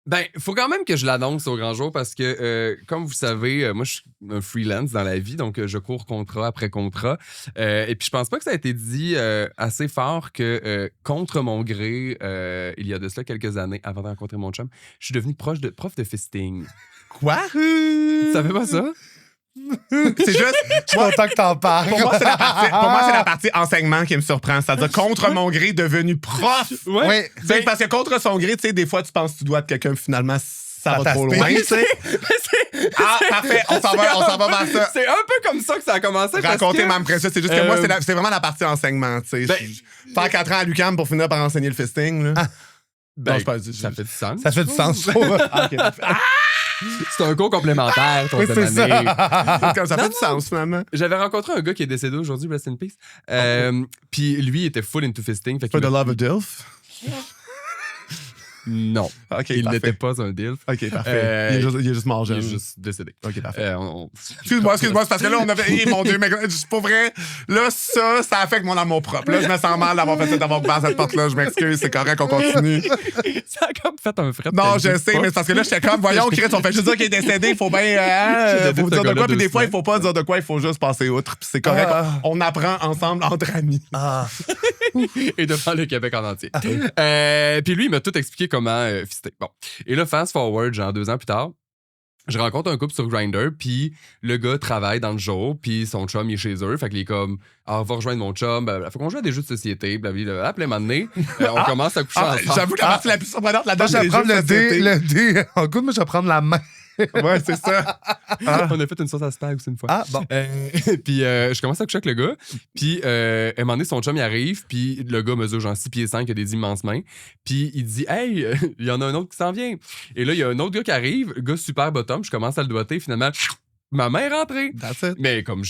Ben, faut quand même que je l'annonce au grand jour parce que, comme vous savez, moi, je suis un freelance dans la vie, donc je cours contrat après contrat. Et puis, je pense pas que ça a été dit assez fort que, contre mon gré, il y a de cela quelques années, avant de rencontrer mon chum, je suis devenu prof de fisting. Quoi? Tu savais pas ça? C'est juste. Je suis content que t'en parles. Pour moi, c'est la partie enseignement qui me surprend. C'est-à-dire, contre mon gré, devenu prof. Ouais. Oui. Tu sais, parce que contre son gré, tu sais, des fois, tu penses que tu dois être quelqu'un, finalement, ça va trop loin. t'aspire. Tu sais. Ah, parfait, on s'en va vers ça. C'est un peu comme ça que ça a commencé. Raconter parce que, même ça. C'est juste que moi, c'est vraiment la partie enseignement. Tu sais. Ben, Faire 4 ans à l'UQAM pour finir par enseigner le fisting. Là. ben, Non, je pense- ça fait du sens. Ça fait du sens, je trouve. Ah, ok, parfait. Ah, C'est un cours complémentaire, ton Oui, c'est année. ça fait du sens, finalement. J'avais rencontré un gars qui est décédé aujourd'hui, rest in peace. Puis lui, il était full into fisting. Fait For qu'il the m'a- love of DILF. Non. Ok, Il parfait. n'était pas un DILF. Ok, parfait. Il est juste mort Il jeune. est juste décédé. Ok, parfait. Excuse-moi. Excuse-moi, c'est parce que là, on avait. Eh, mon Dieu, mais c'est pas vrai. Là, ça affecte mon amour propre. Là, je me sens mal d'avoir fait ça, d'avoir ouvert cette porte-là. Je m'excuse, c'est correct, on continue. Ça a comme fait un fret. Non, je sais, mais c'est parce que là, j'étais comme, voyons, Chris, on fait juste dire qu'il est décédé, il faut bien. Faut dire de quoi, puis des fois, il faut pas dire de quoi, il faut juste passer outre, puis c'est correct. On apprend ensemble entre amis. Et devant le Québec en entier. Puis lui, il m'a tout expliqué comment fister. Bon. Et là, fast forward, genre 2 ans plus tard, je rencontre un couple sur Grindr, puis le gars travaille dans le jour, puis son chum, il est chez eux. Fait qu'il est comme, on va rejoindre mon chum, faut qu'on joue à des jeux de société, blablabla. Après, un moment donné, on commence à coucher ensemble. J'avoue que la partie la plus surprenante là-dedans, Moi, je vais c'est prendre le dé. En coup, moi, je vais prendre la main. Ouais, c'est ça. On a fait une sauce à spag aussi une fois. Ah, bon. Puis je commence à coucher avec le gars. Puis à un moment donné, son chum, il arrive. Puis le gars mesure genre 6 pieds 5, il a des immenses mains. Puis il dit, hey, il y en a un autre qui s'en vient. Et là, il y a un autre gars qui arrive, gars super bottom. Je commence à le doigter. Finalement, ma main est rentrée. That's it. Mais comme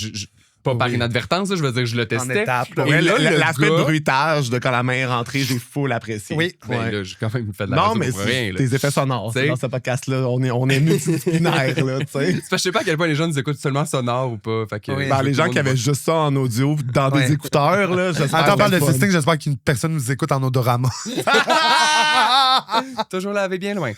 pas par inadvertance, là, je veux dire, je le En testais. étape. Et Ouais, là, le l'aspect gars- de bruitage de quand la main est rentrée, j'ai full apprécié. Oui. Ben, Ouais. là, j'ai quand même fait de la Non, radio mais pour rien. là. tes effets sonores, T'sais. dans ce podcast-là, on est multidisciplinaire, là, tu sais. C'est parce que je sais pas à quel point les gens nous écoutent seulement sonore ou pas. Fait que, Oui. Ben, les gens qui avaient juste ça en audio dans des Ouais. écouteurs, là, j'espère. Attends, on que parle de c'est fun. fisting, j'espère qu'une personne nous écoute en odorama. Toujours lavé bien loin.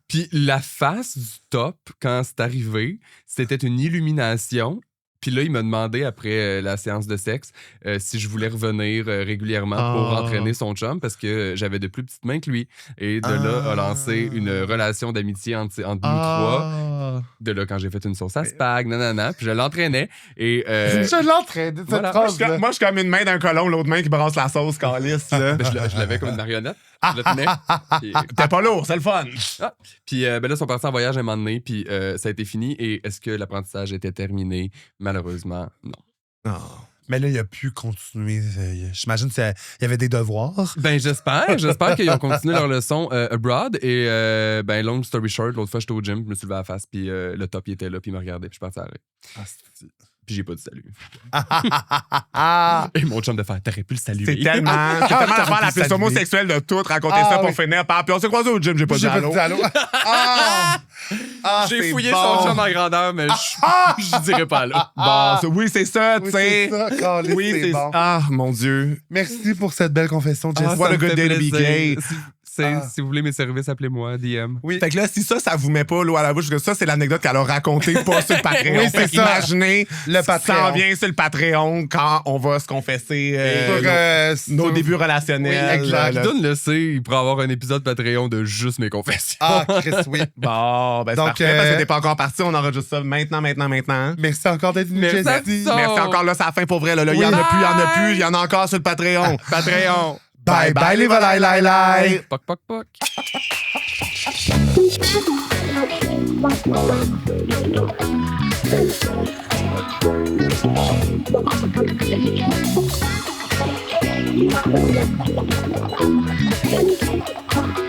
Puis la face du top, quand c'est arrivé, c'était une illumination. Puis là, il m'a demandé, après la séance de sexe, si je voulais revenir régulièrement pour entraîner son chum parce que j'avais de plus petites mains que lui. Et de là, a lancé une relation d'amitié entre nous trois. De là, quand j'ai fait une sauce à spag, nanana, puis je l'entraînais. Et Je l'entraîne, cette voilà. phrase-là. Moi, je suis comme une main d'un colon, l'autre main qui brasse la sauce, calice, là. ben, je l'avais comme une marionnette. Je le tenais. Puis, T'es pas lourd, c'est le fun. puis ben là, ils sont partis en voyage un moment donné, puis ça a été fini. Et est-ce que l'apprentissage était terminé? Malheureusement, non. Mais là, il a pu continuer. J'imagine qu'il y avait des devoirs. Ben, j'espère qu'ils ont continué leur leçon abroad. Et, ben, long story short, l'autre fois, j'étais au gym, je me suis levé à la face, puis le top, il était là, puis il me regardait, puis je suis parti à l'arrêt. Puis j'ai pas dit salut. Et mon chum de faire, t'aurais pu le saluer. C'est tellement l'affaire la plus saluer. homosexuelle de toutes, raconter Ah, ça pour oui. finir par. Puis on s'est croisés au gym, j'ai pas dit J'ai pas allô. dit allô. J'ai c'est fouillé bon. son chum en grandeur, mais je dirais pas là. Oui, c'est ça, tu Oui, sais. c'est ça, câlisse, Oui, c'est c'est bon. Ah, mon Dieu. Merci pour cette belle confession, Jess. what Ça a me good fait day to be plaisir. gay. Si vous voulez mes services, appelez-moi, DM. Oui. Fait que là, si ça vous met pas l'eau à la bouche, que ça, c'est l'anecdote qu'elle a racontée, pas sur le Patreon. Oui, c'est Fait que ça. Imaginez, Le Patreon. ça en vient sur le Patreon quand on va se confesser nos sur- débuts relationnels. Oui, exact. là. Donne le sait, il pourrait avoir un épisode Patreon de juste mes confessions. Ah, Chris, oui. Bon, ben c'est Donc, parfait, parce que t'es pas encore parti, on enregistre ça maintenant. Merci encore d'être venu, Merci à Jessie. toi. Merci encore là, c'est la fin pour vrai. Là. Il y en a plus, il y en a encore sur le Patreon. Patreon. Bye bye, les volailles, lai, lai. Poc, poc, poc. Thank you.